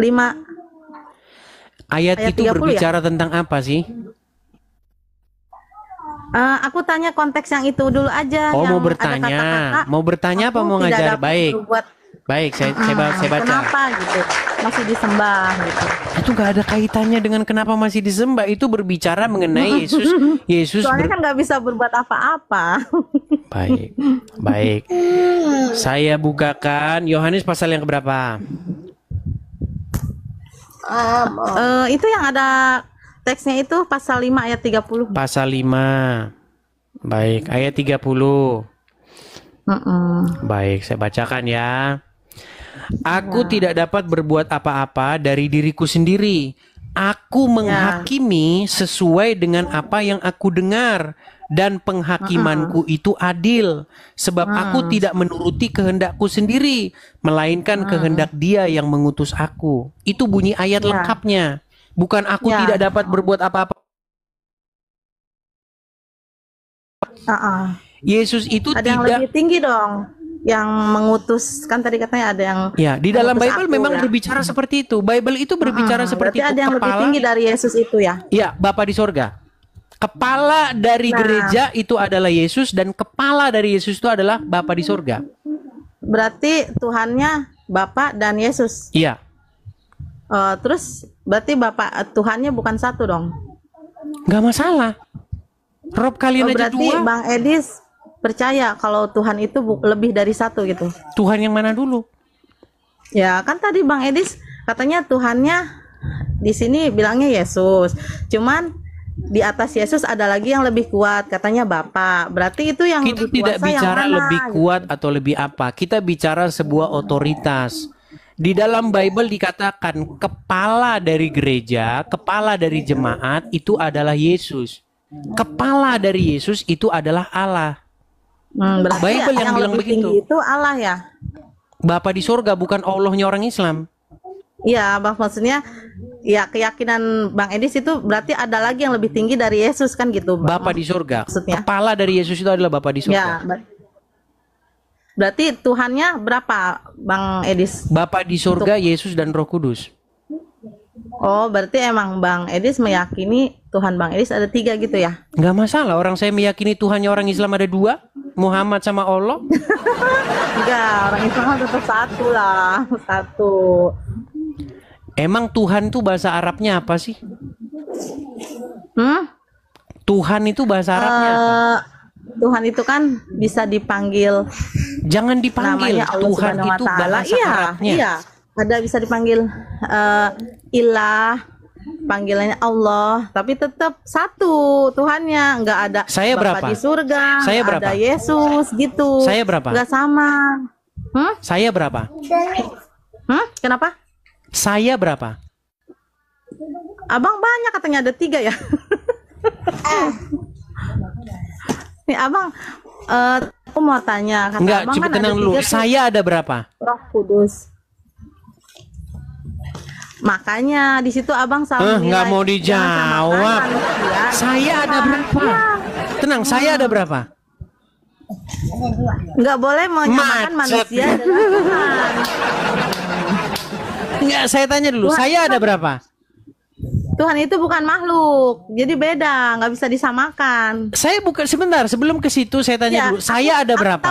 Ayat itu 30 berbicara tentang apa sih? Aku tanya konteks yang itu dulu aja. Oh, yang mau ada bertanya. kata-kata, Mau bertanya apa aku mau tidak ngajar? dapat Baik. berbuat, Baik, saya baca. kenapa gitu masih disembah gitu. Itu gak ada kaitannya dengan kenapa masih disembah. Itu berbicara mengenai Yesus Soalnya kan nggak bisa berbuat apa-apa. Baik. Saya bukakan Yohanes pasal yang keberapa? Itu yang ada teksnya itu pasal 5 ayat 30. Pasal 5. Baik, ayat 30. Baik, saya bacakan ya. Aku tidak dapat berbuat apa-apa dari diriku sendiri. Aku menghakimi sesuai dengan apa yang aku dengar, dan penghakimanku itu adil, sebab aku tidak menuruti kehendakku sendiri, melainkan kehendak Dia yang mengutus aku. Itu bunyi ayat lengkapnya. Bukan aku tidak dapat berbuat apa-apa. Yesus itu ada yang lebih tinggi dong, yang mengutus, kan tadi katanya ada yang di dalam Bible memang ya. berbicara seperti itu. Bible itu berbicara seperti itu. Berarti ada yang lebih tinggi dari Yesus itu ya? Iya, Bapa di sorga. Kepala dari gereja itu adalah Yesus, dan kepala dari Yesus itu adalah Bapa di sorga. Berarti Tuhannya Bapa dan Yesus. Iya. Terus berarti Bapak Tuhannya bukan satu dong? Gak masalah. Rob kalian aja berarti dua. Bang Edis percaya kalau Tuhan itu lebih dari satu gitu. Tuhan yang mana dulu? Ya kan tadi Bang Edis katanya Tuhannya di sini bilangnya Yesus. Cuman di atas Yesus ada lagi yang lebih kuat, katanya Bapa. Berarti itu yang kita lebih tidak kuasa bicara yang mana? lebih kuat atau lebih apa. Kita bicara sebuah otoritas. Di dalam Bible dikatakan kepala dari gereja, kepala dari jemaat itu adalah Yesus. Kepala dari Yesus itu adalah Allah. Berarti Bible yang bilang lebih begitu. tinggi itu Allah ya? Bapa di sorga, bukan Allahnya orang Islam. Iya, Bang, maksudnya ya keyakinan Bang Edis itu berarti ada lagi yang lebih tinggi dari Yesus kan gitu, Bang? Bapa di sorga. Maksudnya? Kepala dari Yesus itu adalah Bapa di Ya, sorga. berarti Tuhannya berapa, Bang Edis? Bapa di sorga, Yesus dan Roh Kudus. Oh, berarti emang Bang Edis meyakini Tuhan Bang Edis ada 3 gitu ya? Nggak masalah, orang saya meyakini Tuhannya orang Islam ada 2, Muhammad sama Allah. Enggak, orang Islam tetap satu lah, satu. Emang Tuhan itu bahasa Arabnya apa sih? Tuhan itu bahasa Arabnya apa? Tuhan itu kan bisa dipanggil. Jangan dipanggil. Namanya Allah Tuhan Subhanahu wa itu Ta'ala. bahasa Arabnya. Iya. Ada bisa dipanggil ilah, panggilannya Allah, tapi tetap satu Tuhannya, nggak ada Saya Bapa berapa? di surga, Saya berapa? ada Yesus gitu. Saya berapa? Nggak sama. Saya berapa? Kenapa? Saya berapa? Abang banyak katanya ada 3 ya. Nih abang, aku mau tanya. Kata Enggak, abang coba kan tenang ada dulu. 3 tuh. Saya ada berapa? Roh Kudus. Makanya di situ abang selalu Nggak menilai, mau jangan dijawab. samakan manusia Saya dengan ada Tuhan. berapa? Iya. Tenang, saya ada berapa? Nggak boleh menyamakan Macet. manusia dengan Tuhan. Enggak, saya tanya dulu. Tuhan Saya ada berapa? Tuhan itu bukan makhluk, jadi beda, nggak bisa disamakan. Saya bukan, sebentar, sebelum ke situ saya tanya Ya, dulu. Saya ada berapa?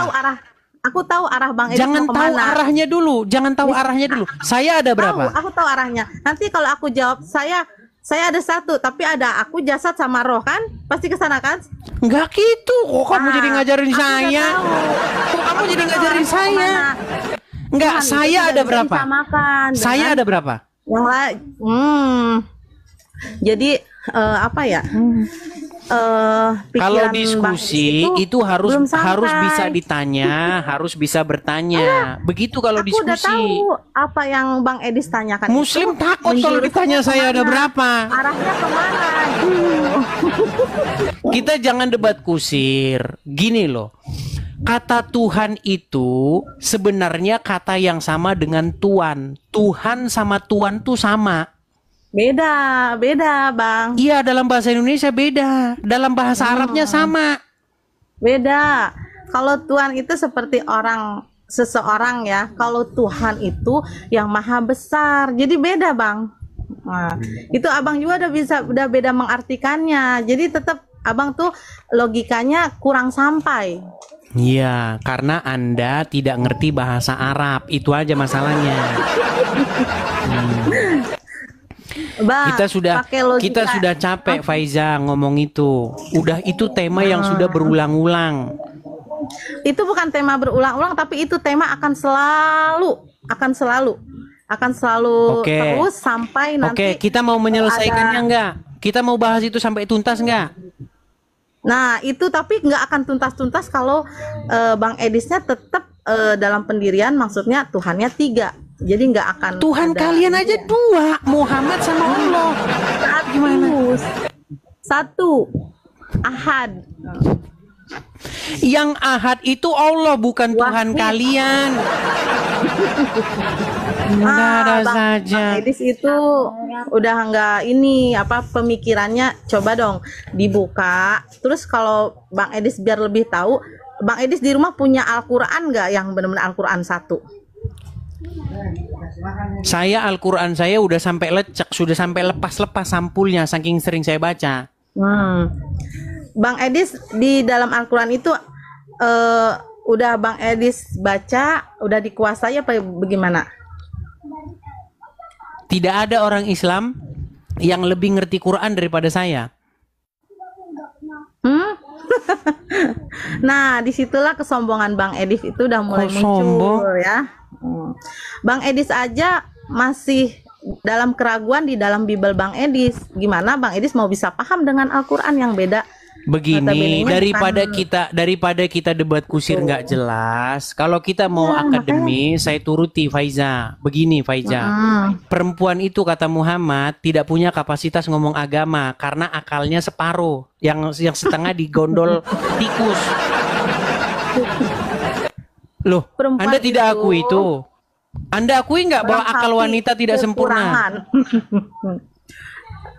Aku tahu arah Bang Edis Jangan mau tahu kemana. arahnya dulu. Jangan tahu arahnya dulu. Saya ada berapa? Aku tahu arahnya. Nanti kalau aku jawab saya ada 1, tapi ada aku jasad sama roh kan? Pasti ke sana kan? Enggak gitu. Kok kamu Nah, jadi ngajarin aku saya? nggak tahu. Kok kamu Aku jadi nggak tahu ngajarin arah saya? kemana. Enggak, Tuhan itu saya tidak ada bisa berapa? disamakan Saya dengan ada berapa? yang lain. Jadi apa ya? Kalau Pikiran Bang diskusi Edis itu harus belum sampai. harus bisa ditanya, harus bisa bertanya. Begitu kalau Aku udah diskusi. tahu apa yang Bang Edis tanyakan. Muslim itu takut kalau menjurusnya ditanya saya ada kemana? berapa. Arahnya kemana? Kita jangan debat kusir. Gini loh. Kata Tuhan itu sebenarnya kata yang sama dengan Tuhan. Tuhan sama Tuhan tuh sama. Beda Bang. Iya, dalam bahasa Indonesia beda. Dalam bahasa Arabnya sama. Beda. Kalau Tuhan itu seperti seseorang ya. Kalau Tuhan itu yang maha besar. Jadi beda Bang. Nah, itu abang juga udah beda mengartikannya. Jadi tetap abang tuh logikanya kurang sampai. Iya, karena Anda tidak ngerti bahasa Arab. Itu aja masalahnya. Bang, pakai logika. Kita sudah capek Faiza ngomong itu. Udah itu tema yang sudah berulang-ulang. Itu bukan tema berulang-ulang, tapi itu tema akan selalu terus sampai nanti. Oke, kita mau menyelesaikannya enggak? Kita mau bahas itu sampai tuntas enggak? Nah, itu tapi nggak akan tuntas-tuntas kalau Bang Edisnya tetap dalam pendirian, maksudnya Tuhannya 3. Jadi nggak akan Tuhan ada kalian ini aja ya. dua, Muhammad sama Allah. Gimana? Satu, Ahad. Yang ahad itu Allah, bukan Tuhan Wahid. kalian. Ada Bang saja. Edis itu udah nggak ini apa pemikirannya, coba dong dibuka. Terus kalau Bang Edis biar lebih tahu, Bang Edis di rumah punya Al-Quran nggak yang benar-benar Al-Quran satu? Saya Al-Quran saya udah sampai lecek, sudah sampai lepas-lepas sampulnya, saking sering saya baca. Bang Edis di dalam Al-Quran itu udah Bang Edis baca, udah dikuasai apa bagaimana? Tidak ada orang Islam yang lebih ngerti Quran daripada saya. Nah, disitulah kesombongan Bang Edis itu udah mulai Kok sombong? muncul ya. Bang Edis aja masih dalam keraguan di dalam Bible Bang Edis. Gimana Bang Edis mau bisa paham dengan Al-Quran yang beda? Begini, Notabene-nya daripada kita debat kusir nggak jelas. Kalau kita mau akademis, saya turuti Faiza. Begini Faiza, perempuan itu kata Muhammad tidak punya kapasitas ngomong agama karena akalnya separuh, yang setengah digondol tikus. Loh, Perempuan Anda tidak itu akui itu? Anda akui nggak bahwa akal hati wanita tidak sempurna? kekurangan.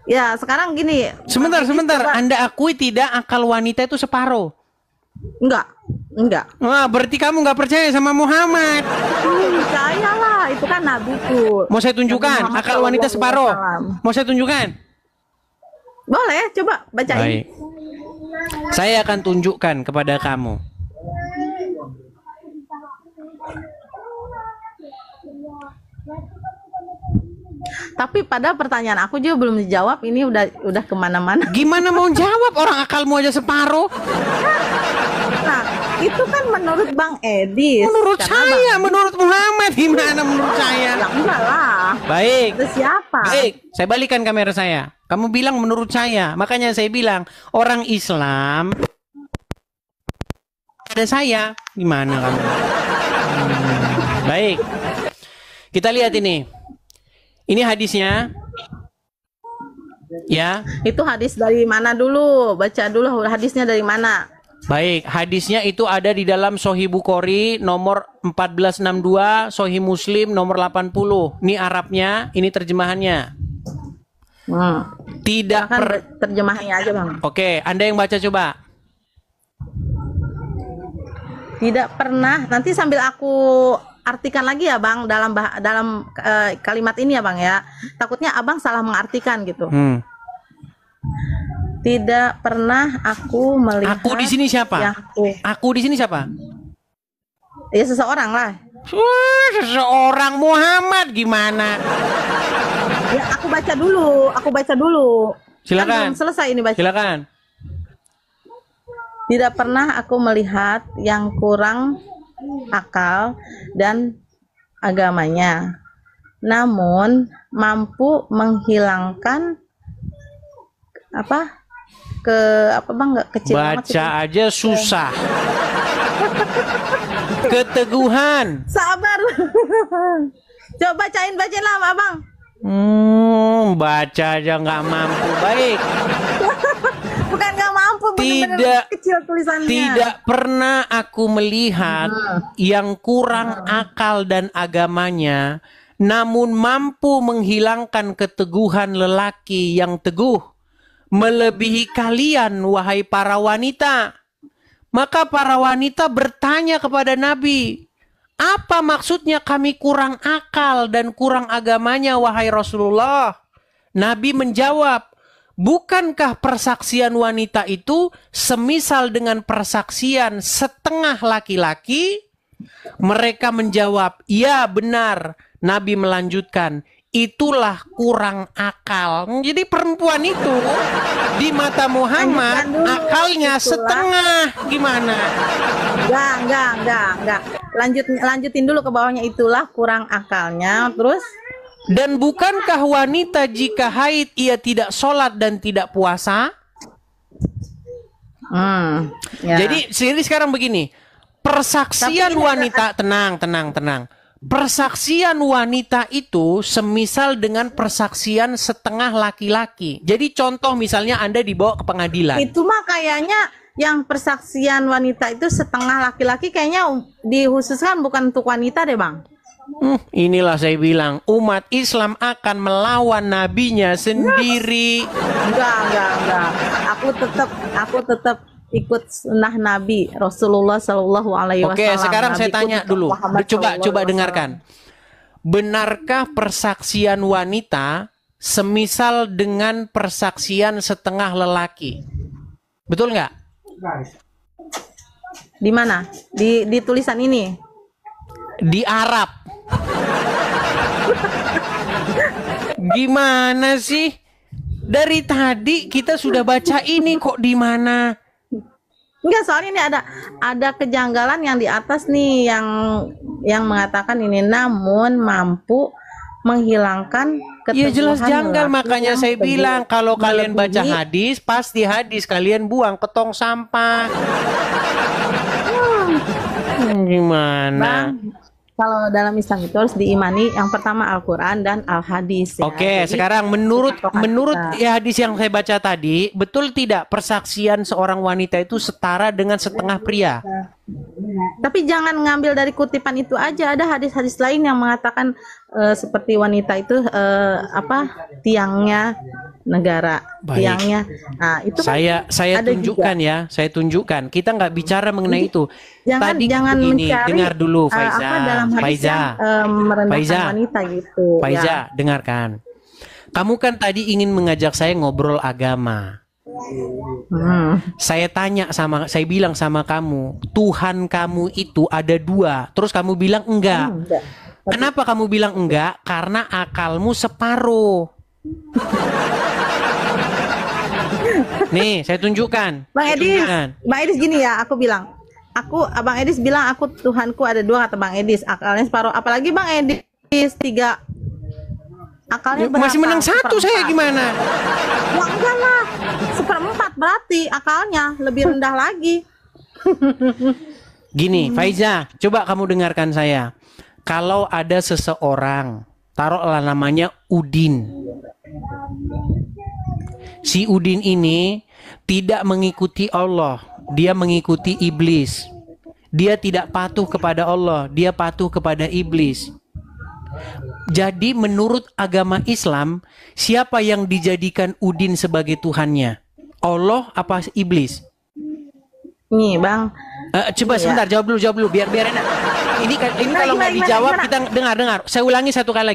Ya, sekarang gini. Sebentar. Coba- Anda akui tidak akal wanita itu separuh? Enggak. Wah, berarti kamu nggak percaya sama Muhammad. Percayalah, itu kan nabiku. Mau saya tunjukkan Nabi Muhammad akal wanita SAW. separuh? Mau saya tunjukkan? Boleh, coba bacain. Baik. Saya akan tunjukkan kepada kamu. Tapi pada pertanyaan aku juga belum dijawab. Ini udah kemana-mana. Gimana mau jawab, orang akalmu aja separuh? Nah, itu kan menurut Bang Edis. Menurut Karena saya, menurut Muhammad gimana menurut saya? Ya enggak lah. Baik. Itu siapa? Baik, saya balikan kamera saya. Kamu bilang menurut saya, makanya saya bilang orang Islam ada saya. Gimana kamu? Baik, kita lihat ini. Ini hadisnya. Ya. Itu hadis dari mana dulu? Baca dulu hadisnya dari mana? Baik, hadisnya itu ada di dalam Sahih Bukhari nomor 1462, Sahih Muslim nomor 80. Ini Arabnya, ini terjemahannya. Tidak Kan terjemahannya aja, Bang. Oke, Anda yang baca coba. Tidak pernah. Nanti sambil aku artikan lagi ya, Bang, dalam kalimat ini ya, Bang ya. Takutnya Abang salah mengartikan gitu. Tidak pernah aku melihat. Aku di sini siapa? Aku di sini siapa? Ya seseorang lah. Wah, seseorang Muhammad gimana? Ya aku baca dulu. Silakan. Kan belum selesai ini baca. Silakan. Tidak pernah aku melihat yang kurang akal dan agamanya, namun mampu menghilangkan Bang, kecil banget Baca itu. aja susah. Keteguhan. Sabar. Coba bacain lah, Abang. Baca aja nggak mampu. Baik. Bukan nggak mampu, bener-bener kecil tulisannya. Tidak pernah aku melihat yang kurang akal dan agamanya, namun mampu menghilangkan keteguhan lelaki yang teguh, melebihi kalian, wahai para wanita. Maka para wanita bertanya kepada Nabi, apa maksudnya kami kurang akal dan kurang agamanya, wahai Rasulullah? Nabi menjawab, bukankah persaksian wanita itu semisal dengan persaksian setengah laki-laki? Mereka menjawab, ya benar. Nabi melanjutkan, itulah kurang akal. Jadi perempuan itu di mata Muhammad akalnya setengah. Gimana? Enggak. Lanjutin dulu ke bawahnya, itulah kurang akalnya. Terus? Dan bukankah wanita jika haid ia tidak sholat dan tidak puasa? Ya. Jadi sekarang begini, persaksian wanita, tenang. persaksian wanita itu semisal dengan persaksian setengah laki-laki. Jadi contoh misalnya Anda dibawa ke pengadilan. Itu mah kayaknya yang persaksian wanita itu setengah laki-laki kayaknya dikhususkan bukan untuk wanita deh Bang. Inilah saya bilang umat Islam akan melawan nabinya sendiri. Enggak. Aku tetap ikut sunnah Nabi Rasulullah Shallallahu Alaihi Wasallam. Oke, sekarang saya tanya dulu. Coba Sallallahu dengarkan. Benarkah persaksian wanita semisal dengan persaksian setengah lelaki? Betul nggak? Di mana? Di tulisan ini? Di Arab. Gimana sih? Dari tadi kita sudah baca ini kok di mana? Enggak, soalnya ini ada kejanggalan yang di atas nih yang mengatakan ini namun mampu menghilangkan Iya jelas janggal, lelaki makanya yang saya bilang kalau kalian baca melebihi- hadis, pasti hadis kalian buang ke tong sampah. Gimana? Bang, kalau dalam Islam itu harus diimani yang pertama Al-Quran dan Al-Hadis. Ya. Oke, Jadi, sekarang menurut kita. ya hadis yang saya baca tadi, betul tidak persaksian seorang wanita itu setara dengan setengah pria? Tapi jangan ngambil dari kutipan itu aja. Ada hadis-hadis lain yang mengatakan seperti wanita itu tiangnya negara, Baik. tiangnya. Nah, itu kan Saya ada tunjukkan juga. ya, saya tunjukkan. Kita nggak bicara mengenai itu. Jangan Tadi begini, mencari dengar dulu Faiza. dalam hadis Faiza. yang merendahkan Faiza. wanita gitu. Faiza, Ya. dengarkan. Kamu kan tadi ingin mengajak saya ngobrol agama. Saya bilang sama kamu, Tuhan kamu itu ada dua. Terus kamu bilang enggak. Enggak. Kenapa kamu bilang enggak? Karena akalmu separuh. Nih, saya tunjukkan. Bang Edis, Tunjukkan. Bang Edis gini ya, Bang Edis bilang aku Tuhanku ada dua kata Bang Edis, akalnya separuh. Apalagi Bang Edis 3 akalnya berapa? Masih menang satu saya gimana? Wah, enggak lah, 1/4 berarti akalnya lebih rendah lagi. Gini, Faiza, coba kamu dengarkan saya. Kalau ada seseorang, taruhlah namanya Udin. Si Udin ini tidak mengikuti Allah, dia mengikuti iblis. Dia tidak patuh kepada Allah, dia patuh kepada iblis. Jadi menurut agama Islam, siapa yang dijadikan Udin sebagai Tuhannya? Allah apa iblis? Nih Bang, Coba sebentar, jawab dulu, biar enak. Ini kalau nggak gimana, dijawab gimana? kita dengar. Saya ulangi satu kali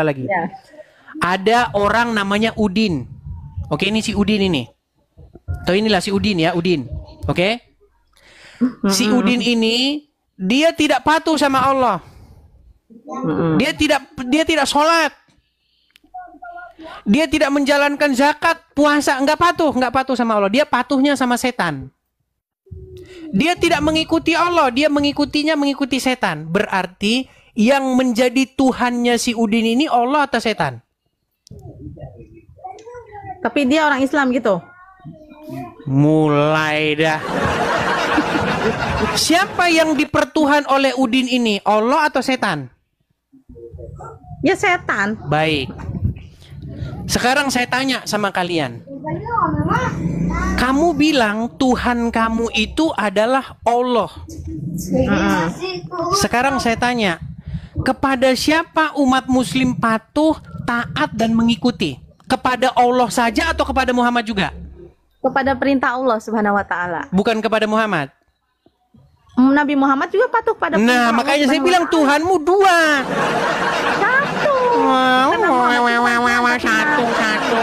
lagi. ya. Ada orang namanya Udin. Oke, ini si Udin ini. Atau inilah si Udin ya, Udin. Oke? Si Udin ini dia tidak patuh sama Allah. Dia tidak sholat. Dia tidak menjalankan zakat, puasa, nggak patuh sama Allah. Dia patuhnya sama setan. Dia tidak mengikuti Allah, dia mengikuti setan. Berarti yang menjadi Tuhannya si Udin ini Allah atau setan? Tapi dia orang Islam gitu. Mulai dah. Siapa yang dipertuhan oleh Udin ini? Allah atau setan? Ya setan. Baik. Sekarang saya tanya sama kalian. Kamu bilang Tuhan kamu itu adalah Allah. Sekarang saya tanya, kepada siapa umat muslim patuh, taat dan mengikuti? Kepada Allah saja atau kepada Muhammad juga? Kepada perintah Allah Subhanahu wa taala. Bukan kepada Muhammad. Nabi Muhammad juga patuh pada perintah Nah, Allah makanya saya Subhanahu wa bilang ta'ala. Tuhanmu dua. Satu. Satu.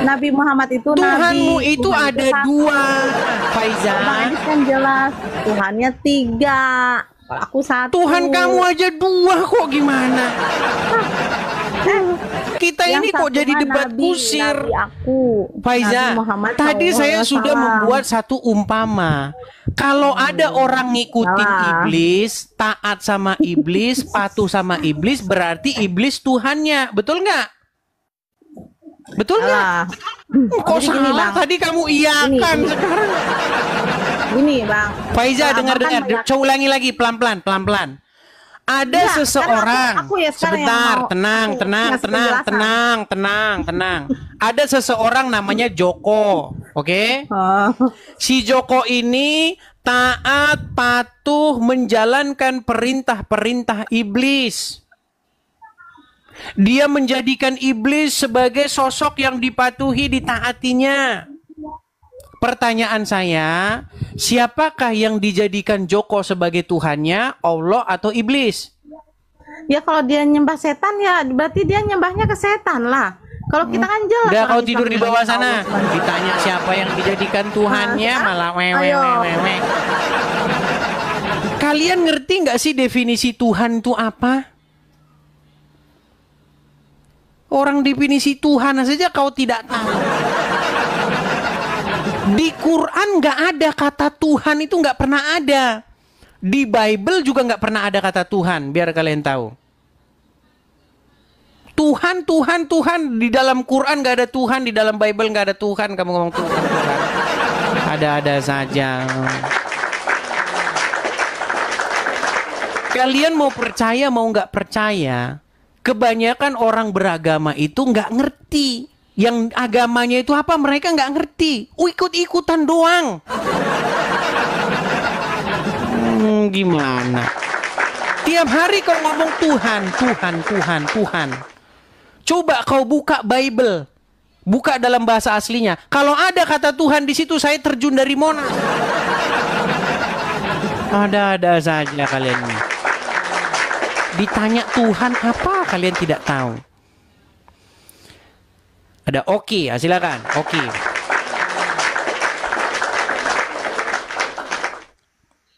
Nabi Muhammad itu Tuhanmu nabi. itu Tuhan ada satu. dua, Faiza. Bang Edis kan jelas Tuhannya 3. Aku 1. Tuhan kamu aja dua kok gimana? Kita Yang ini kok satu jadi mah debat nabi, kusir. Nabi aku. Faiza, Nabi Muhammad tadi saya SAW. sudah membuat satu umpama. Kalau ada orang ngikutin Salah. iblis, taat sama iblis, patuh sama iblis, berarti iblis Tuhannya. Betul nggak? Betul nggak? Salah. Kok Jadi gini, salah? Bang. Tadi kamu iyakan. Gini. Sekarang Gini Bang. Faiza, Kalau dengar. Abang kan Coba ulangi lagi pelan-pelan. Ada Enggak, seseorang, sekarang aku ya sekarang yang sebentar, mau tenang, aku tenang, ngasih tenang, penjelasan. tenang, tenang, tenang. Ada seseorang namanya Joko, oke? Oh. Si Joko ini taat, patuh, menjalankan perintah-perintah iblis. Dia menjadikan iblis sebagai sosok yang dipatuhi, ditaatinya. Pertanyaan saya, siapakah yang dijadikan Joko sebagai Tuhannya, Allah atau iblis? Ya kalau dia nyembah setan ya berarti dia nyembahnya ke setan lah. Kalau kita kan jelas. Udah orang kau Islam tidur di bawah menyembah sana. Allah SWT. Ditanya siapa yang dijadikan Tuhannya, malah wewe. Ayo. Kalian ngerti nggak sih definisi Tuhan itu apa? Orang definisi Tuhan saja kau tidak tahu. Di Quran nggak ada kata Tuhan, itu nggak pernah ada. Di Bible juga nggak pernah ada kata Tuhan, biar kalian tahu. Tuhan, Tuhan, Tuhan. Di dalam Quran nggak ada Tuhan, di dalam Bible nggak ada Tuhan. Kamu ngomong Tuhan, Tuhan. Ada-ada saja. Kalian mau percaya mau nggak percaya, kebanyakan orang beragama itu nggak ngerti. Yang agamanya itu apa mereka nggak ngerti. Ikut-ikutan doang. Gimana? Tiap hari kau ngomong Tuhan, Tuhan, Tuhan, Tuhan. Coba kau buka Bible. Buka dalam bahasa aslinya. Kalau ada kata Tuhan di situ, saya terjun dari Monas. Ada-ada saja kalian ini. Ditanya Tuhan apa kalian tidak tahu. Ada Oki, ya, silakan. Oki.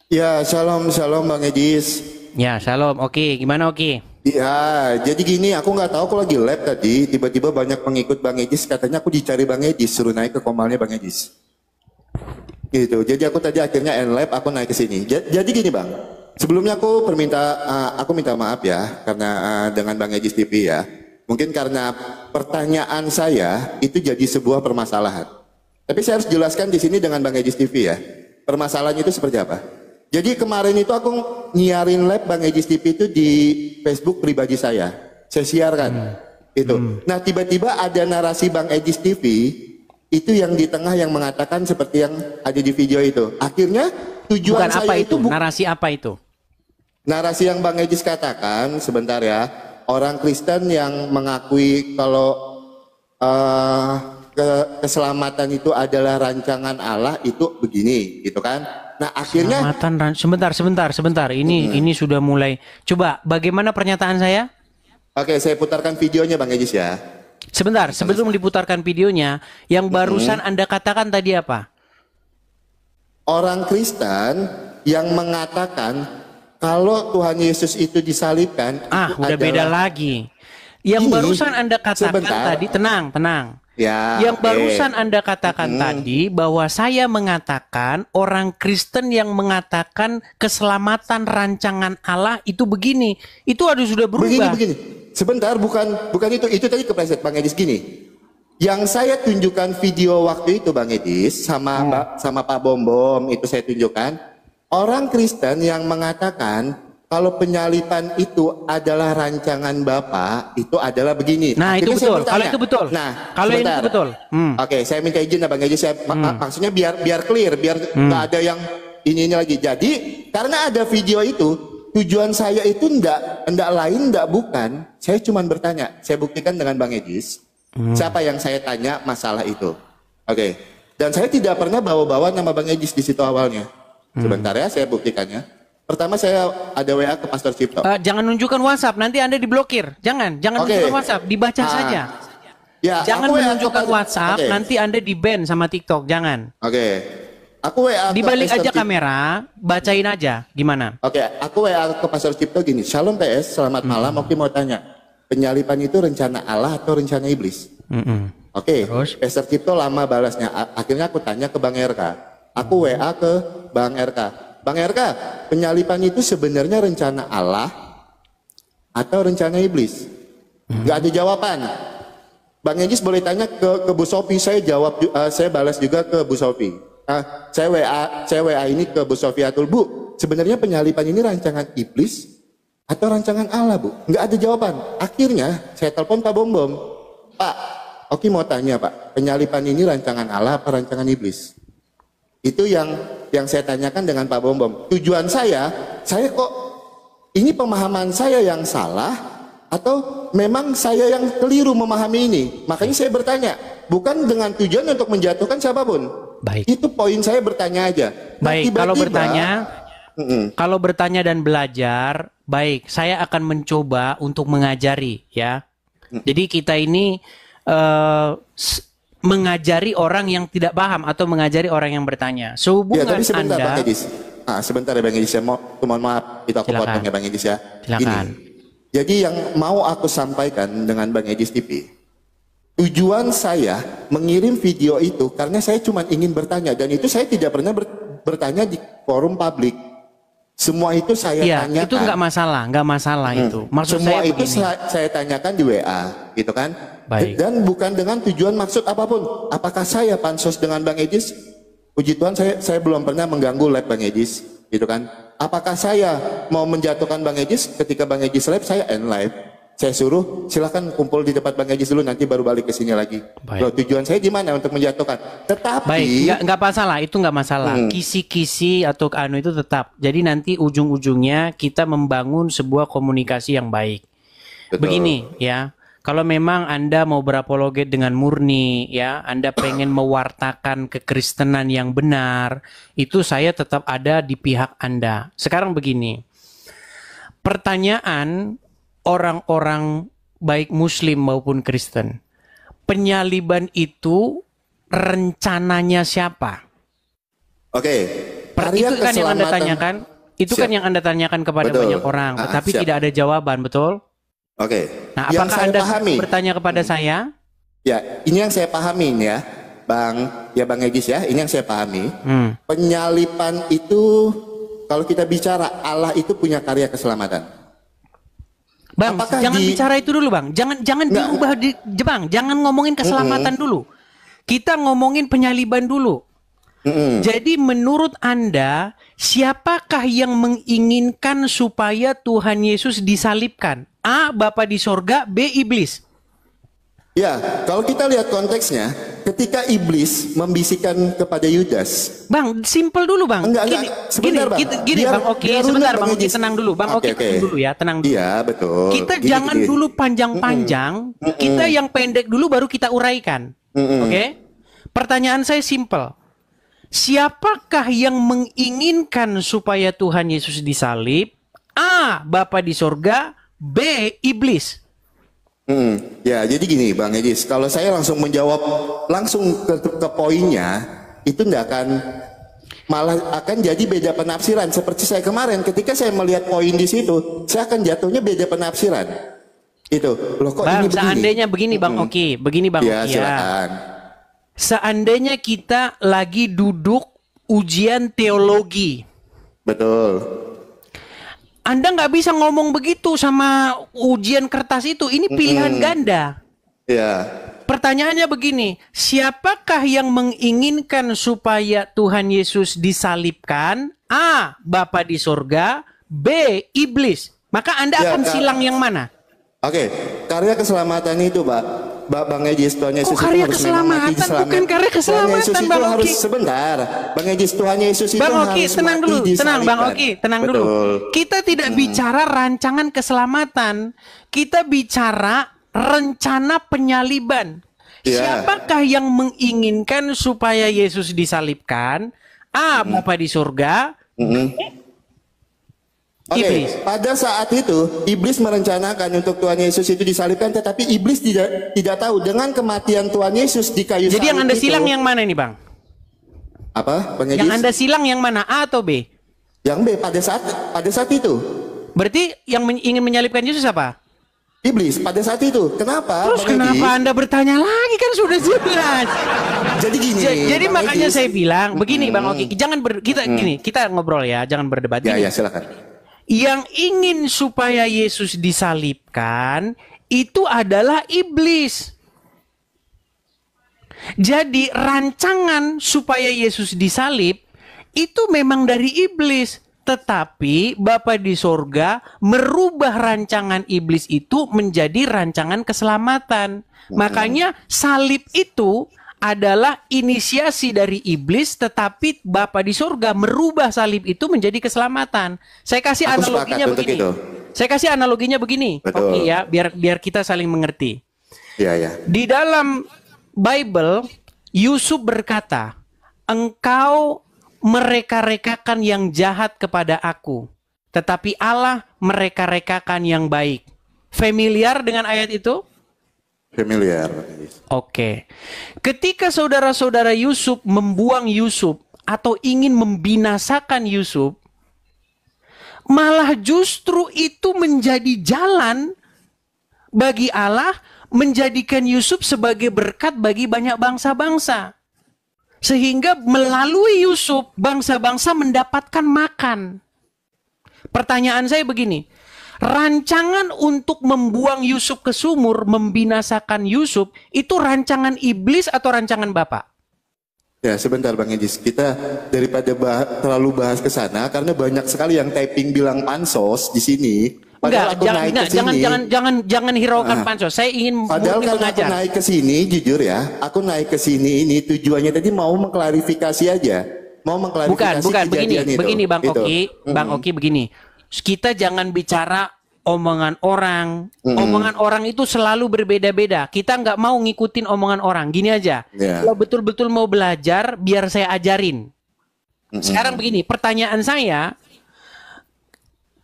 Ya, shalom, shalom Bang Edis. Ya, shalom. Oki, gimana Oki? Ya, jadi gini, aku nggak tahu, aku lagi lab tadi, tiba-tiba banyak pengikut Bang Edis, katanya aku dicari Bang Edis, suruh naik ke komalnya Bang Edis. Gitu, jadi aku tadi akhirnya end lab, aku naik ke sini. Jadi gini Bang, sebelumnya aku minta maaf ya, karena dengan Bang Edis TV ya. Mungkin karena pertanyaan saya itu jadi sebuah permasalahan. Tapi saya harus jelaskan di sini dengan Bang Edis TV ya. Permasalahannya itu seperti apa? Jadi kemarin itu aku nyiarin live Bang Edis TV itu di Facebook pribadi saya. Saya siarkan. Itu. Nah, tiba-tiba ada narasi Bang Edis TV itu yang di tengah yang mengatakan seperti yang ada di video itu. Akhirnya tujuan Bukan saya apa itu? itu Narasi apa itu? narasi yang Bang Edis katakan sebentar ya. Orang Kristen yang mengakui kalau keselamatan itu adalah rancangan Allah itu begini, gitu kan? Nah akhirnya Sebentar. Ini sudah mulai. Coba, bagaimana pernyataan saya? Oke, saya putarkan videonya Bang Edis ya. Sebentar, sebelum diputarkan videonya, yang barusan Anda katakan tadi apa? Orang Kristen yang mengatakan kalau Tuhan Yesus itu disalibkan, itu Udah beda lagi. Yang barusan Anda katakan tadi, tenang. Ya, yang barusan Anda katakan tadi bahwa saya mengatakan orang Kristen yang mengatakan keselamatan rancangan Allah itu begini. Itu sudah berubah. Begini. Sebentar, bukan itu. Itu tadi kepleset Bang Edis gini. Yang saya tunjukkan video waktu itu Bang Edis sama Pak Bom itu saya tunjukkan. Orang Kristen yang mengatakan kalau penyaliban itu adalah rancangan Bapa, itu adalah begini. Nah, akhirnya itu betul. Kalau itu betul. Nah, kalau itu betul. Oke, saya minta izin Bang Edis. Maksudnya biar clear, biar nggak ada yang ini lagi. Jadi karena ada video itu, tujuan saya itu ndak lain, ndak bukan. Saya cuma bertanya. Saya buktikan dengan Bang Edis. Siapa yang saya tanya masalah itu? Oke. Dan saya tidak pernah bawa-bawa nama Bang Edis di situ awalnya. Sebentar ya, saya buktikannya. Pertama saya ada WA ke Pastor Cipto. Jangan nunjukkan WhatsApp, nanti Anda diblokir. Jangan nunjukkan WhatsApp, dibaca saja. Ya, jangan menunjukkan WhatsApp, nanti Anda di-ban sama TikTok, jangan. Oke. Aku WA dibalik aja kamera, bacain aja gimana. Oke, aku WA ke Pastor Cipto gini. Shalom PS, selamat malam. Oke, mau tanya. Penyaliban itu rencana Allah atau rencana iblis? Oke, Pastor Cipto lama balasnya. Akhirnya aku tanya ke Bang RK. Aku WA ke Bang RK. Bang RK, penyaliban itu sebenarnya rencana Allah atau rencana iblis? Gak ada jawaban. Bang Edis boleh tanya ke Bu Sofi, saya balas juga ke Bu Sofi. Saya WA ini ke Bu Sofiatul. Bu, sebenarnya penyaliban ini rancangan iblis atau rancangan Allah, Bu? Nggak ada jawaban. Akhirnya saya telepon Pak Bom Bom. Pak, Oki mau tanya Pak, penyalipan ini rancangan Allah apa rancangan iblis? Itu yang saya tanyakan dengan Pak Bom Bom. Tujuan saya kok ini pemahaman saya yang salah atau memang saya yang keliru memahami ini? Makanya saya bertanya, bukan dengan tujuan untuk menjatuhkan siapapun. Baik. Itu poin saya bertanya aja. Nah, Baik, kalau bertanya dan belajar, baik, saya akan mencoba untuk mengajari ya. Jadi kita ini mengajari orang yang tidak paham atau mengajari orang yang bertanya. Sehubungan tapi sebentar, Anda. Bang Edis. Sebentar ya Bang Edis, saya mohon maaf, itu aku potong ya Bang Edis ya. Silakan. Jadi yang mau aku sampaikan dengan Bang Edis TV, tujuan saya mengirim video itu karena saya cuma ingin bertanya, dan itu saya tidak pernah bertanya di forum publik. Semua itu saya tanyakan. Itu nggak masalah itu. Maksud semua saya itu begini. saya tanyakan di WA, gitu kan? Baik. Dan bukan dengan tujuan maksud apapun. Apakah saya pansos dengan Bang Edis? Puji Tuhan saya belum pernah mengganggu live Bang Edis, gitu kan? Apakah saya mau menjatuhkan Bang Edis ketika Bang Edis live, saya end live? Saya suruh silakan kumpul di depan Bang Edis dulu, nanti baru balik ke sini lagi. Loh, tujuan saya gimana untuk menjatuhkan? Tetapi nggak masalah, itu nggak masalah. Kisi-kisi atau anu itu tetap. Jadi nanti ujung-ujungnya kita membangun sebuah komunikasi yang baik. Betul. Begini ya, kalau memang Anda mau berapologet dengan murni ya, Anda pengen mewartakan kekristenan yang benar, itu saya tetap ada di pihak Anda. Sekarang begini, pertanyaan orang-orang baik Muslim maupun Kristen, penyaliban itu rencananya siapa? Oke. Itu kan yang Anda tanyakan. Itu kan yang Anda tanyakan kepada banyak orang, tetapi tidak ada jawaban, betul? Oke. Nah, apakah Anda bertanya kepada saya? Ya, ini yang saya pahamin ya, Bang Edis ya, ini yang saya pahami. Penyalipan itu, kalau kita bicara Allah itu punya karya keselamatan. Bang, jangan bicara itu dulu Bang. Jangan diubah Bang. Jangan ngomongin keselamatan dulu. Kita ngomongin penyaliban dulu. Jadi menurut Anda, siapakah yang menginginkan supaya Tuhan Yesus disalibkan? A. Bapa di sorga, B. Iblis. Ya, kalau kita lihat konteksnya, ketika iblis membisikkan kepada Yudas. Bang, simple dulu Bang. Sebentar Bang. Bang Oki, sebentar Bang Oki, tenang dulu. Bang Oki, tenang dulu ya, tenang dulu. Iya, betul. Kita jangan dulu panjang-panjang, kita yang pendek dulu baru kita uraikan. Oke? Pertanyaan saya simple. Siapakah yang menginginkan supaya Tuhan Yesus disalib? A. Bapa di sorga, B. Iblis. Ya, jadi gini Bang Edis, kalau saya langsung menjawab langsung ke poinnya, itu malah akan jadi beda penafsiran. Seperti saya kemarin, ketika saya melihat poin di situ, saya akan jatuhnya beda penafsiran. Itu, loh kok Bang, ini begini? seandainya begini Bang Oki, begini Bang Ya, Oki silakan. Seandainya kita lagi duduk ujian teologi. Betul. Anda nggak bisa ngomong begitu sama ujian kertas itu. Ini pilihan ganda. Ya. Pertanyaannya begini, siapakah yang menginginkan supaya Tuhan Yesus disalibkan? A. Bapa di sorga, B. Iblis. Maka Anda akan silang yang mana? Oke, karya keselamatan itu, Bang Edis, Tuhan Yesus itu karya harus keselamatan, bukan karya keselamatan, Yesus itu Bang harus Oki. Sebentar, Bang Edis, Tuhan Yesus itu Bang Oki, harus tenang mati dulu, disalibkan. tenang Bang Oki, tenang dulu. Kita tidak bicara rancangan keselamatan, kita bicara rencana penyaliban. Siapakah yang menginginkan supaya Yesus disalibkan? A. Bapa di surga. Oke, pada saat itu iblis merencanakan untuk Tuhan Yesus itu disalibkan, tetapi iblis tidak tahu dengan kematian Tuhan Yesus di kayu salib. Jadi yang Anda silang yang mana ini, Bang? Apa, Bang Edis? Yang Anda silang yang mana, A atau B? Yang B, pada saat itu. Berarti yang ingin menyalibkan Yesus apa? Iblis pada saat itu. Kenapa? Terus Bang kenapa Edis? Anda bertanya lagi, kan sudah jelas. Jadi gini. Jadi Bang makanya Edis, saya bilang begini, Bang Oki, jangan kita ngobrol ya, jangan berdebat. Ya, Gini. ya, silakan. Yang ingin supaya Yesus disalibkan itu adalah iblis. Jadi rancangan supaya Yesus disalib itu memang dari iblis. Tetapi Bapa di sorga merubah rancangan iblis itu menjadi rancangan keselamatan. Makanya salib itu adalah inisiasi dari iblis, tetapi Bapa di sorga merubah salib itu menjadi keselamatan. Saya kasih Aku analoginya sepakat untuk begini. itu. Saya kasih analoginya begini. Betul. Oke ya, biar kita saling mengerti. Ya, ya. Di dalam Bible, Yusuf berkata, "Engkau mereka-rekakan yang jahat kepada aku, tetapi Allah mereka-rekakan yang baik." Familiar dengan ayat itu? Familiar. Oke. Ketika saudara-saudara Yusuf membuang Yusuf atau ingin membinasakan Yusuf, malah justru itu menjadi jalan bagi Allah menjadikan Yusuf sebagai berkat bagi banyak bangsa-bangsa. Sehingga melalui Yusuf, bangsa-bangsa mendapatkan makan. Pertanyaan saya begini, rancangan untuk membuang Yusuf ke sumur, membinasakan Yusuf, itu rancangan iblis atau rancangan Bapa? Ya, sebentar Bang Edis, kita daripada terlalu bahas ke sana, karena banyak sekali yang typing bilang pansos di sini. Padahal Enggak, jangan hiraukan pansos. Saya ingin Padahal murni karena mengajar. aku naik ke sini, jujur ya, aku naik ke sini ini tujuannya tadi mau mengklarifikasi aja, mau mengklarifikasi Bukan, kejadian itu. begini Bang Itu. Oki, Bang Oki begini. Kita jangan bicara omongan orang. Omongan orang itu selalu berbeda-beda. Kita nggak mau ngikutin omongan orang. Gini aja. Ya. Kalau betul-betul mau belajar, biar saya ajarin. Sekarang begini, pertanyaan saya,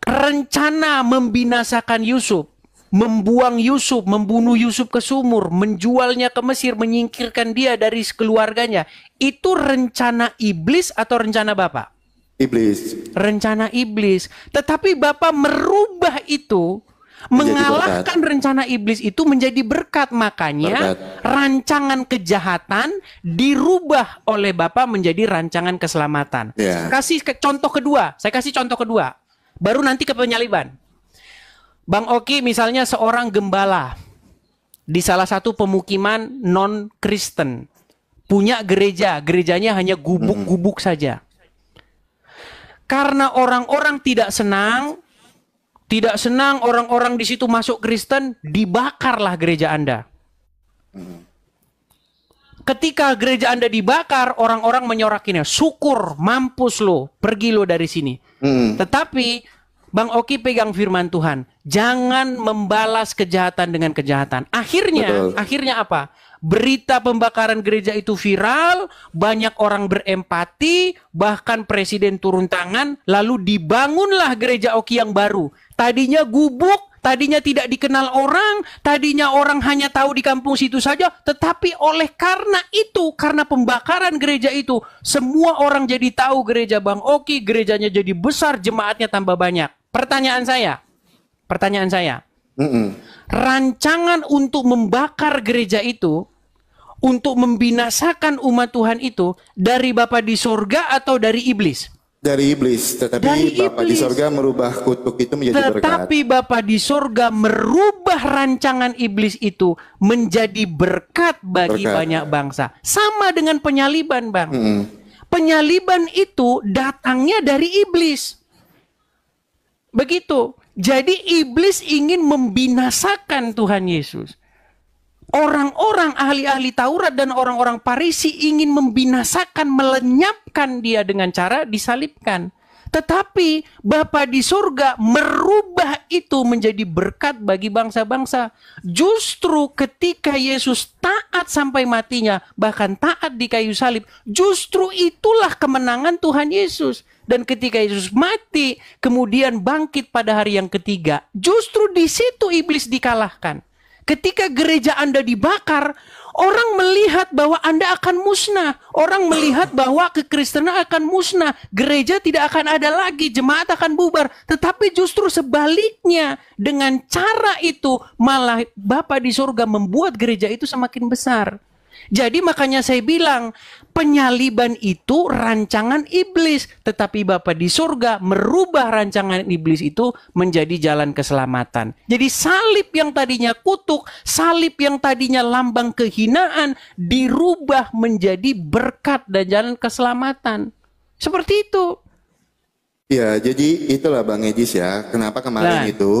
rencana membinasakan Yusuf, membuang Yusuf, membunuh Yusuf ke sumur, menjualnya ke Mesir, menyingkirkan dia dari keluarganya, itu rencana iblis atau rencana Bapa? Iblis. Rencana iblis. Tetapi Bapa merubah itu, mengalahkan rencana iblis itu menjadi berkat. Makanya rancangan kejahatan dirubah oleh Bapa menjadi rancangan keselamatan. Ya. Kasih contoh kedua. Saya kasih contoh kedua. Baru nanti ke penyaliban. Bang Oki misalnya seorang gembala di salah satu pemukiman non-Kristen. Punya gereja. Gerejanya hanya gubuk-gubuk saja. Karena orang-orang tidak senang orang-orang di situ masuk Kristen, dibakarlah gereja Anda. Ketika gereja Anda dibakar, orang-orang menyorakinya, syukur, mampus lo, pergi lo dari sini. Tetapi Bang Oki pegang firman Tuhan, jangan membalas kejahatan dengan kejahatan. Akhirnya apa? Berita pembakaran gereja itu viral, banyak orang berempati, bahkan presiden turun tangan, lalu dibangunlah gereja Oki yang baru. Tadinya gubuk, tadinya tidak dikenal orang, tadinya orang hanya tahu di kampung situ saja, tetapi karena pembakaran gereja itu, semua orang jadi tahu gereja Bang Oki, gerejanya jadi besar, jemaatnya tambah banyak. Pertanyaan saya, rancangan untuk membakar gereja itu, untuk membinasakan umat Tuhan itu, dari Bapa di sorga atau dari iblis? Dari iblis, tetapi Bapa di sorga merubah kutuk itu menjadi berkat. Tetapi Bapa di sorga merubah rancangan iblis itu menjadi berkat bagi banyak bangsa. Sama dengan penyaliban, Bang. Penyaliban itu datangnya dari iblis. Begitu. Jadi iblis ingin membinasakan Tuhan Yesus. Orang-orang ahli-ahli Taurat dan orang-orang Farisi ingin membinasakan, melenyapkan dia dengan cara disalibkan. Tetapi Bapa di surga merubah itu menjadi berkat bagi bangsa-bangsa. Justru ketika Yesus taat sampai matinya, bahkan taat di kayu salib, justru itulah kemenangan Tuhan Yesus. Dan ketika Yesus mati, kemudian bangkit pada hari yang ketiga, justru di situ iblis dikalahkan. Ketika gereja Anda dibakar, orang melihat bahwa Anda akan musnah. Orang melihat bahwa kekristenan akan musnah. Gereja tidak akan ada lagi, jemaat akan bubar. Tetapi justru sebaliknya, dengan cara itu malah Bapa di surga membuat gereja itu semakin besar. Jadi makanya saya bilang, penyaliban itu rancangan iblis. Tetapi Bapa di surga merubah rancangan iblis itu menjadi jalan keselamatan. Jadi salib yang tadinya kutuk, salib yang tadinya lambang kehinaan, dirubah menjadi berkat dan jalan keselamatan. Seperti itu. Ya, jadi itulah Bang Ejis ya. Kenapa kemarin Nah. itu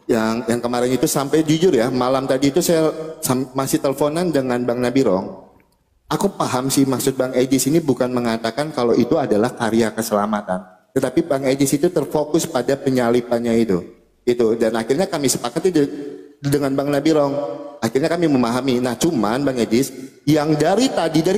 yang kemarin itu sampai jujur ya, malam tadi itu saya masih teleponan dengan Bang Nabirong. Aku paham sih maksud Bang Ejis ini bukan mengatakan kalau itu adalah karya keselamatan. Tetapi Bang Ejis itu terfokus pada penyalipannya itu. Dan akhirnya kami sepakati dengan Bang Nabirong. Akhirnya kami memahami. Nah, cuman Bang Ejis yang dari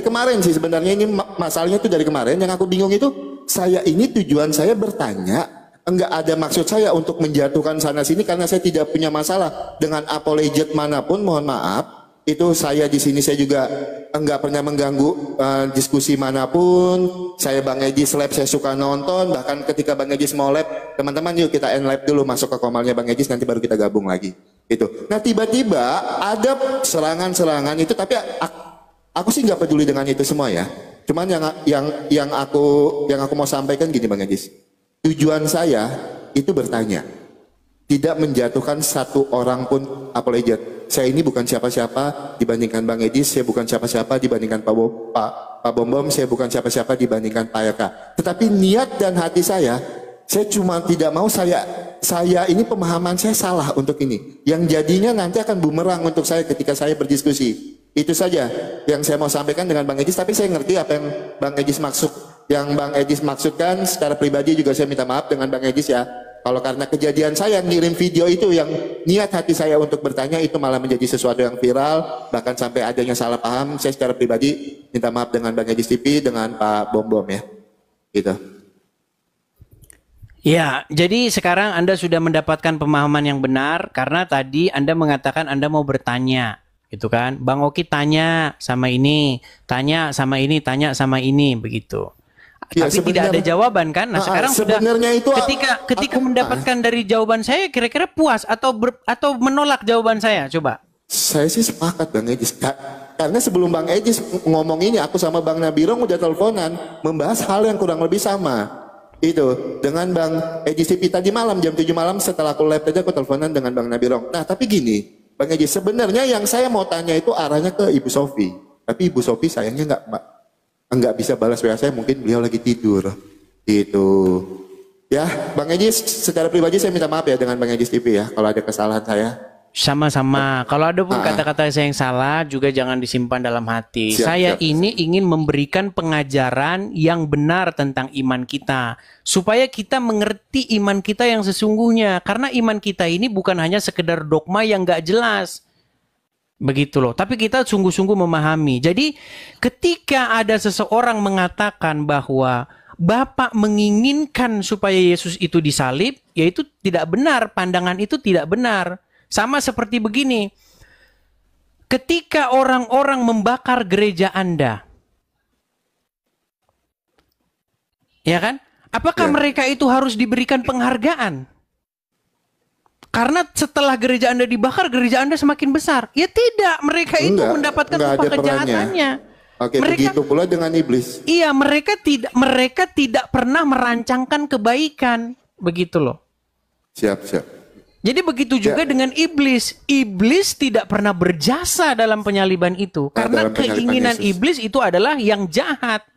kemarin sih sebenarnya ini masalahnya itu dari kemarin yang aku bingung itu saya ini tujuan saya bertanya, enggak ada maksud saya untuk menjatuhkan sana sini karena saya tidak punya masalah dengan apologet manapun, mohon maaf. Itu saya di sini saya juga enggak pernah mengganggu diskusi manapun. Saya Bang Ejis lab saya suka nonton, bahkan ketika Bang Ejis mau lab, teman-teman yuk kita end lab dulu masuk ke komalnya Bang Ejis nanti baru kita gabung lagi. Itu. Nah, tiba-tiba ada serangan-serangan itu tapi aku sih nggak peduli dengan itu semua ya. Cuman yang aku mau sampaikan gini Bang Ejis. Tujuan saya itu bertanya. Tidak menjatuhkan satu orang pun apologet. Saya ini bukan siapa-siapa dibandingkan Bang Ejis, saya bukan siapa-siapa dibandingkan Pak Bom Bom, saya bukan siapa-siapa dibandingkan Pak Eka. Tetapi niat dan hati saya cuma tidak mau saya ini pemahaman saya salah untuk ini. Yang jadinya nanti akan bumerang untuk saya ketika saya berdiskusi. Itu saja yang saya mau sampaikan dengan Bang Ejis, tapi saya ngerti apa yang Bang Ejis maksud. Yang Bang Ejis maksudkan secara pribadi juga saya minta maaf dengan Bang Ejis ya. Kalau karena kejadian saya ngirim video itu yang niat hati saya untuk bertanya itu malah menjadi sesuatu yang viral, bahkan sampai adanya salah paham, saya secara pribadi minta maaf dengan Bang Ejis TV, dengan Pak Bom Bom ya. Gitu. Ya, jadi sekarang Anda sudah mendapatkan pemahaman yang benar karena tadi Anda mengatakan Anda mau bertanya, gitu kan? Bang Oki tanya sama ini, tanya sama ini, tanya sama ini, begitu. Ya, tapi tidak ada jawaban kan? Nah, sekarang sudah itu ketika mendapatkan dari jawaban saya kira-kira puas atau menolak jawaban saya? Coba. Saya sih sepakat Bang Ejis. Karena sebelum Bang Ejis ngomong ini aku sama Bang Nabirong udah teleponan membahas hal yang kurang lebih sama. Itu dengan Bang Ejis TV tadi malam jam 7 malam setelah aku live tadi aku teleponan dengan Bang Nabirong. Nah, tapi gini, Bang Ejis sebenarnya yang saya mau tanya itu arahnya ke Ibu Sofi. Tapi Ibu Sofi sayangnya enggak bisa balas WA saya, mungkin beliau lagi tidur. Gitu. Ya, Bang Ejis secara pribadi saya minta maaf ya dengan Bang Ejis TV ya kalau ada kesalahan saya. Sama-sama. Kalau ada pun kata-kata saya yang salah juga jangan disimpan dalam hati. Saya ini ingin memberikan pengajaran yang benar tentang iman kita supaya kita mengerti iman kita yang sesungguhnya. Karena iman kita ini bukan hanya sekedar dogma yang gak jelas. Begitu loh. Tapi kita sungguh-sungguh memahami. Jadi ketika ada seseorang mengatakan bahwa Bapak menginginkan supaya Yesus itu disalib, ya itu tidak benar. Pandangan itu tidak benar. Sama seperti begini. Ketika orang-orang membakar gereja Anda, ya kan? Apakah mereka itu harus diberikan penghargaan? Karena setelah gereja Anda dibakar, gereja Anda semakin besar. Ya tidak, mereka itu mendapatkan upah kejahatannya. Oke, begitu pula dengan iblis. Iya, mereka tidak pernah merancangkan kebaikan, begitu loh. Siap. Jadi begitu juga dengan iblis. Iblis tidak pernah berjasa dalam penyaliban itu. Karena keinginan iblis itu adalah yang jahat.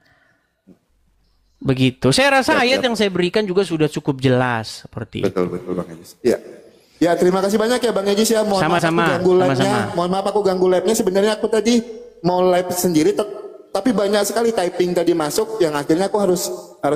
Begitu. Saya rasa ayat yang saya berikan juga sudah cukup jelas seperti itu. Betul Bang Ejis. Ya, terima kasih banyak ya Bang Ejis ya. Mohon maaf aku ganggu labnya. Sebenarnya aku tadi mau live sendiri, tapi banyak sekali typing tadi masuk yang akhirnya aku harus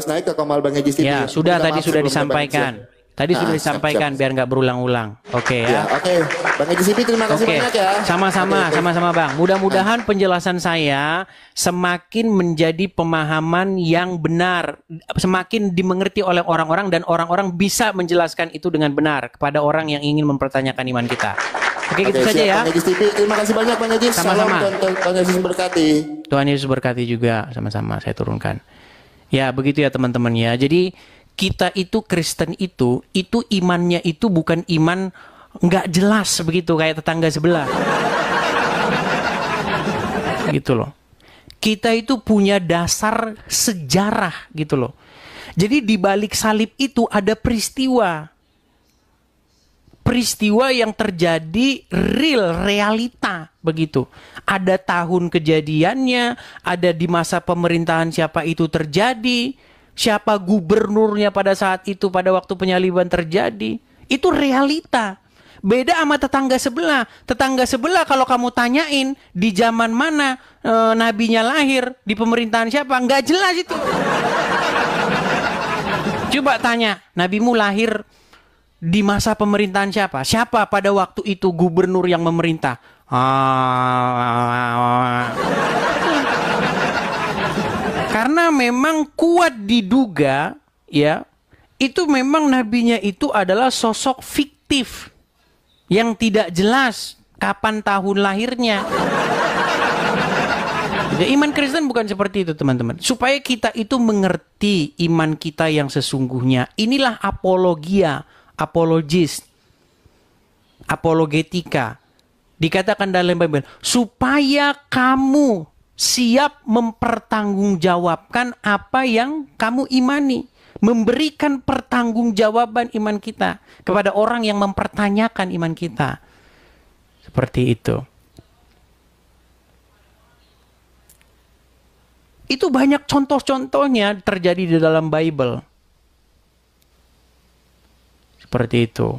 naik ke Komal Bang Ejis TV. Ya, sudah tadi sudah disampaikan. Tadi sudah disampaikan biar nggak berulang-ulang. Oke ya. Oke. Bang Ejis TV terima kasih banyak ya. Sama-sama Bang. Mudah-mudahan penjelasan saya semakin menjadi pemahaman yang benar, semakin dimengerti oleh orang-orang dan orang-orang bisa menjelaskan itu dengan benar kepada orang yang ingin mempertanyakan iman kita. Oke, gitu saja ya. Bang Ejis TV, terima kasih banyak Bang Ejis. Sama-sama. Tuhan Yesus berkati. Tuhan Yesus berkati juga, sama-sama saya turunkan. Ya, begitu ya teman-teman ya. Jadi kita itu Kristen itu imannya itu bukan iman nggak jelas begitu kayak tetangga sebelah. Gitu loh. Kita itu punya dasar sejarah gitu loh. Jadi di balik salib itu ada peristiwa. Peristiwa yang terjadi realita begitu. Ada tahun kejadiannya, ada di masa pemerintahan siapa itu terjadi. siapa gubernurnya pada saat itu, pada waktu penyaliban terjadi. Itu realita. Beda sama tetangga sebelah. Tetangga sebelah kalau kamu tanyain di zaman mana nabinya lahir, di pemerintahan siapa, nggak jelas itu. Coba tanya, nabimu lahir di masa pemerintahan siapa? Siapa pada waktu itu gubernur yang memerintah? Karena memang kuat diduga, ya, itu memang nabinya itu adalah sosok fiktif yang tidak jelas kapan tahun lahirnya. Jadi iman Kristen bukan seperti itu, teman-teman. Supaya kita itu mengerti iman kita yang sesungguhnya. Inilah apologia, apologis, apologetika. Dikatakan dalam Bible, supaya kamu siap mempertanggungjawabkan apa yang kamu imani. Memberikan pertanggungjawaban iman kita kepada orang yang mempertanyakan iman kita. Seperti itu. Itu banyak contoh-contohnya terjadi di dalam Bible. Seperti itu.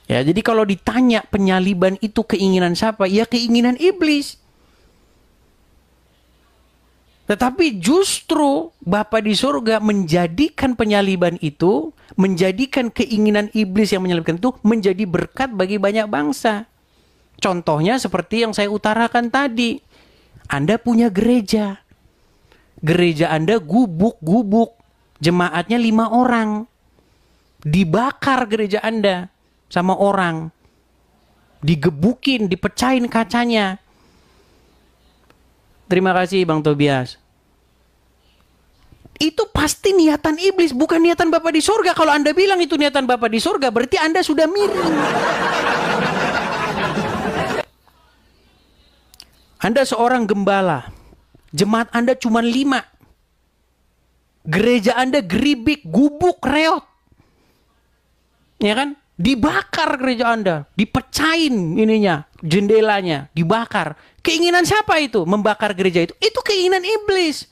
Ya, jadi kalau ditanya penyaliban itu keinginan siapa? Ya keinginan iblis. Tetapi justru Bapa di surga menjadikan penyaliban itu, menjadikan keinginan iblis yang menyalibkan itu menjadi berkat bagi banyak bangsa. Contohnya seperti yang saya utarakan tadi. Anda punya gereja. Gereja Anda gubuk-gubuk. Jemaatnya 5 orang. Dibakar gereja Anda sama orang. Digebukin, dipecahin kacanya. Terima kasih Bang Tobias. Itu pasti niatan iblis, bukan niatan Bapa di surga. Kalau Anda bilang itu niatan Bapa di surga, berarti Anda sudah miring. Anda seorang gembala. Jemaat Anda cuma 5. Gereja Anda geribik, gubuk, reot. Ya kan? Dibakar gereja Anda, dipecahin ininya, jendelanya, dibakar. Keinginan siapa itu? Membakar gereja itu. Itu keinginan iblis.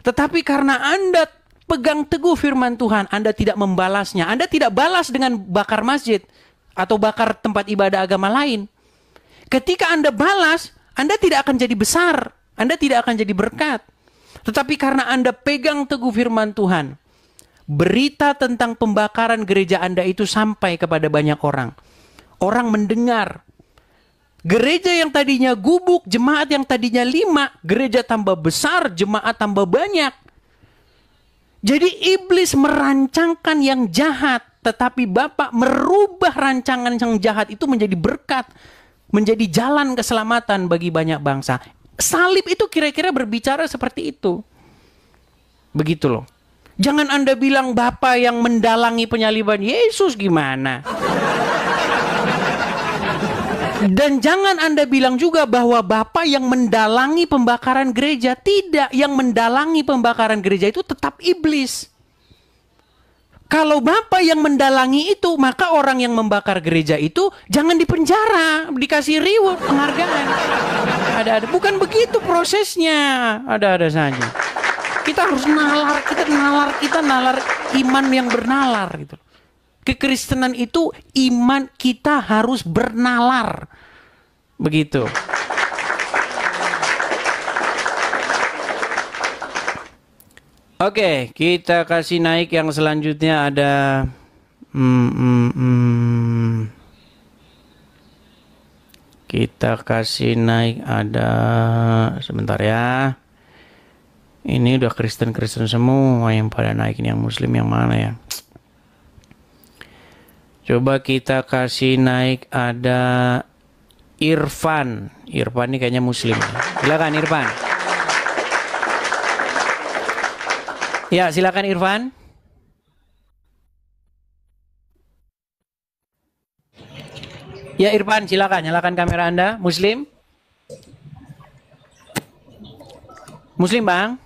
Tetapi karena Anda pegang teguh firman Tuhan, Anda tidak membalasnya. Anda tidak balas dengan bakar masjid atau bakar tempat ibadah agama lain. Ketika Anda balas, Anda tidak akan jadi besar. Anda tidak akan jadi berkat. Tetapi karena Anda pegang teguh firman Tuhan, berita tentang pembakaran gereja Anda itu sampai kepada banyak orang. Orang mendengar. Gereja yang tadinya gubuk, jemaat yang tadinya 5, gereja tambah besar, jemaat tambah banyak. Jadi iblis merancangkan yang jahat, tetapi Bapa merubah rancangan yang jahat itu menjadi berkat, menjadi jalan keselamatan bagi banyak bangsa. Salib itu kira-kira berbicara seperti itu. Begitu loh. Jangan Anda bilang Bapa yang mendalangi penyaliban Yesus gimana. Dan jangan Anda bilang juga bahwa Bapa yang mendalangi pembakaran gereja. Tidak, yang mendalangi pembakaran gereja itu tetap iblis. Kalau Bapa yang mendalangi itu, maka orang yang membakar gereja itu jangan dipenjara, dikasih reward, penghargaan. Ada-ada, bukan begitu prosesnya. Ada-ada saja. Kita harus nalar, kita nalar iman yang bernalar gitu. Kekristenan itu iman kita harus bernalar. Begitu. Oke, kita kasih naik yang selanjutnya ada kita kasih naik ada sebentar ya. Ini udah Kristen-Kristen semua yang pada naikin, yang Muslim yang mana ya? Coba kita kasih naik ada Irfan. Irfan ini kayaknya Muslim. Silakan Irfan. Ya, silakan Irfan. Ya Irfan, silakan nyalakan kamera Anda. Muslim? Muslim, Bang?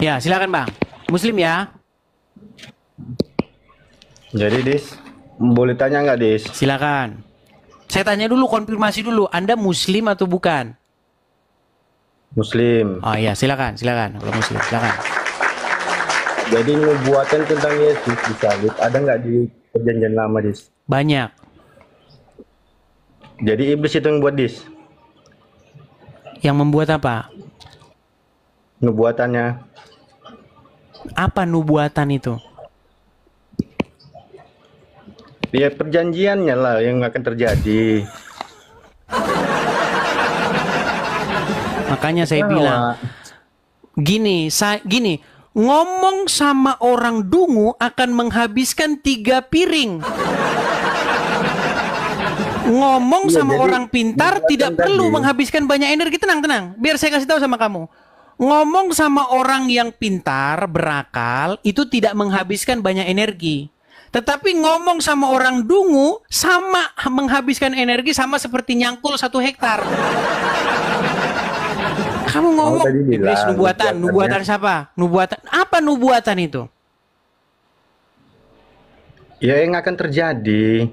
Ya, silakan Bang. Muslim ya. Jadi Dis, boleh tanya nggak Dis? Silakan. Saya tanya dulu, konfirmasi dulu. Anda Muslim atau bukan? Muslim. Oh iya, silakan. Kalau Muslim, silakan. Jadi nubuatan tentang Yesus disalib ada nggak di perjanjian lama, Dis? Banyak. Jadi iblis itu yang buat, Dis? Yang membuat apa? Nubuatannya. Apa nubuatan itu? Ya perjanjiannya lah yang akan terjadi. Makanya saya bilang gini, ngomong sama orang dungu akan menghabiskan 3 piring. Ngomong sama orang pintar tidak perlu menghabiskan banyak energi. Tenang. Biar saya kasih tahu sama kamu. Ngomong sama orang yang pintar, berakal, itu tidak menghabiskan banyak energi. Tetapi ngomong sama orang dungu sama menghabiskan energi, sama seperti nyangkul 1 hektar. Kamu ngomong iblis nubuatan siapa? Nubuatan apa nubuatan itu? Ya yang akan terjadi.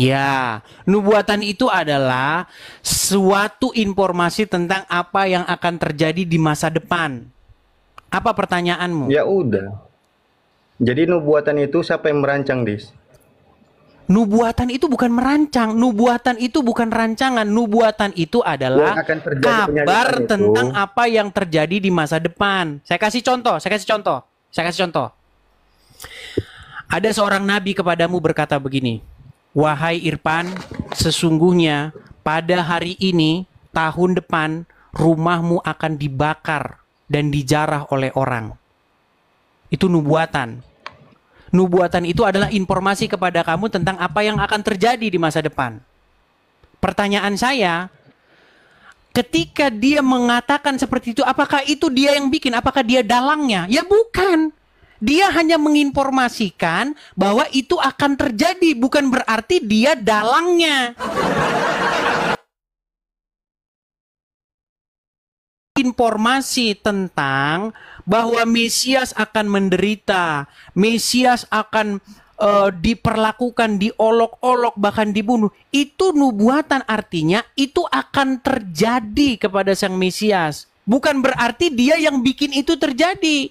Ya, nubuatan itu adalah suatu informasi tentang apa yang akan terjadi di masa depan. Apa pertanyaanmu? Ya udah. Jadi nubuatan itu siapa yang merancang, Dis? Nubuatan itu bukan merancang, nubuatan itu bukan rancangan, nubuatan itu adalah kabar tentang apa yang terjadi di masa depan. Saya kasih contoh. Ada seorang nabi kepadamu berkata begini, wahai Irfan, sesungguhnya pada hari ini, tahun depan, rumahmu akan dibakar dan dijarah oleh orang. Itu nubuatan. Nubuatan itu adalah informasi kepada kamu tentang apa yang akan terjadi di masa depan. Pertanyaan saya, ketika dia mengatakan seperti itu, apakah itu dia yang bikin? Apakah dia dalangnya? Ya bukan. Dia hanya menginformasikan bahwa itu akan terjadi, bukan berarti dia dalangnya. Informasi tentang bahwa Mesias akan menderita, Mesias akan diperlakukan, diolok-olok, bahkan dibunuh. Itu nubuatan, artinya itu akan terjadi kepada sang Mesias. Bukan berarti dia yang bikin itu terjadi.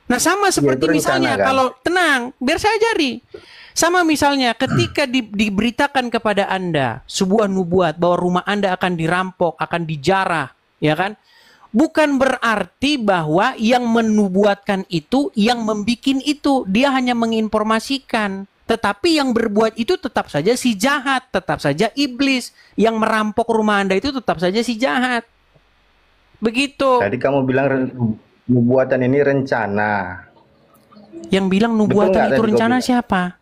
Nah sama seperti misalnya kan? Kalau tenang, biar saya ajari. Sama misalnya ketika diberitakan kepada Anda sebuah nubuat bahwa rumah Anda akan dirampok, akan dijarah, ya kan? Bukan berarti bahwa yang menubuatkan itu, yang membikin itu, dia hanya menginformasikan. Tetapi yang berbuat itu tetap saja si jahat, tetap saja iblis. Yang merampok rumah Anda itu tetap saja si jahat. Begitu. Tadi kamu bilang nubuatan ini rencana. Yang bilang nubuatan itu rencana siapa?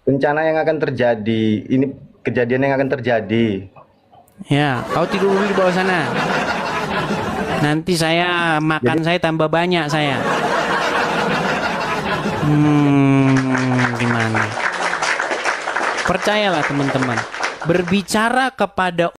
Rencana yang akan terjadi. Ini kejadian yang akan terjadi. Ya, kau tidur dulu di bawah sana. Nanti saya makan, saya tambah banyak saya. Gimana? Percayalah teman-teman. Berbicara kepada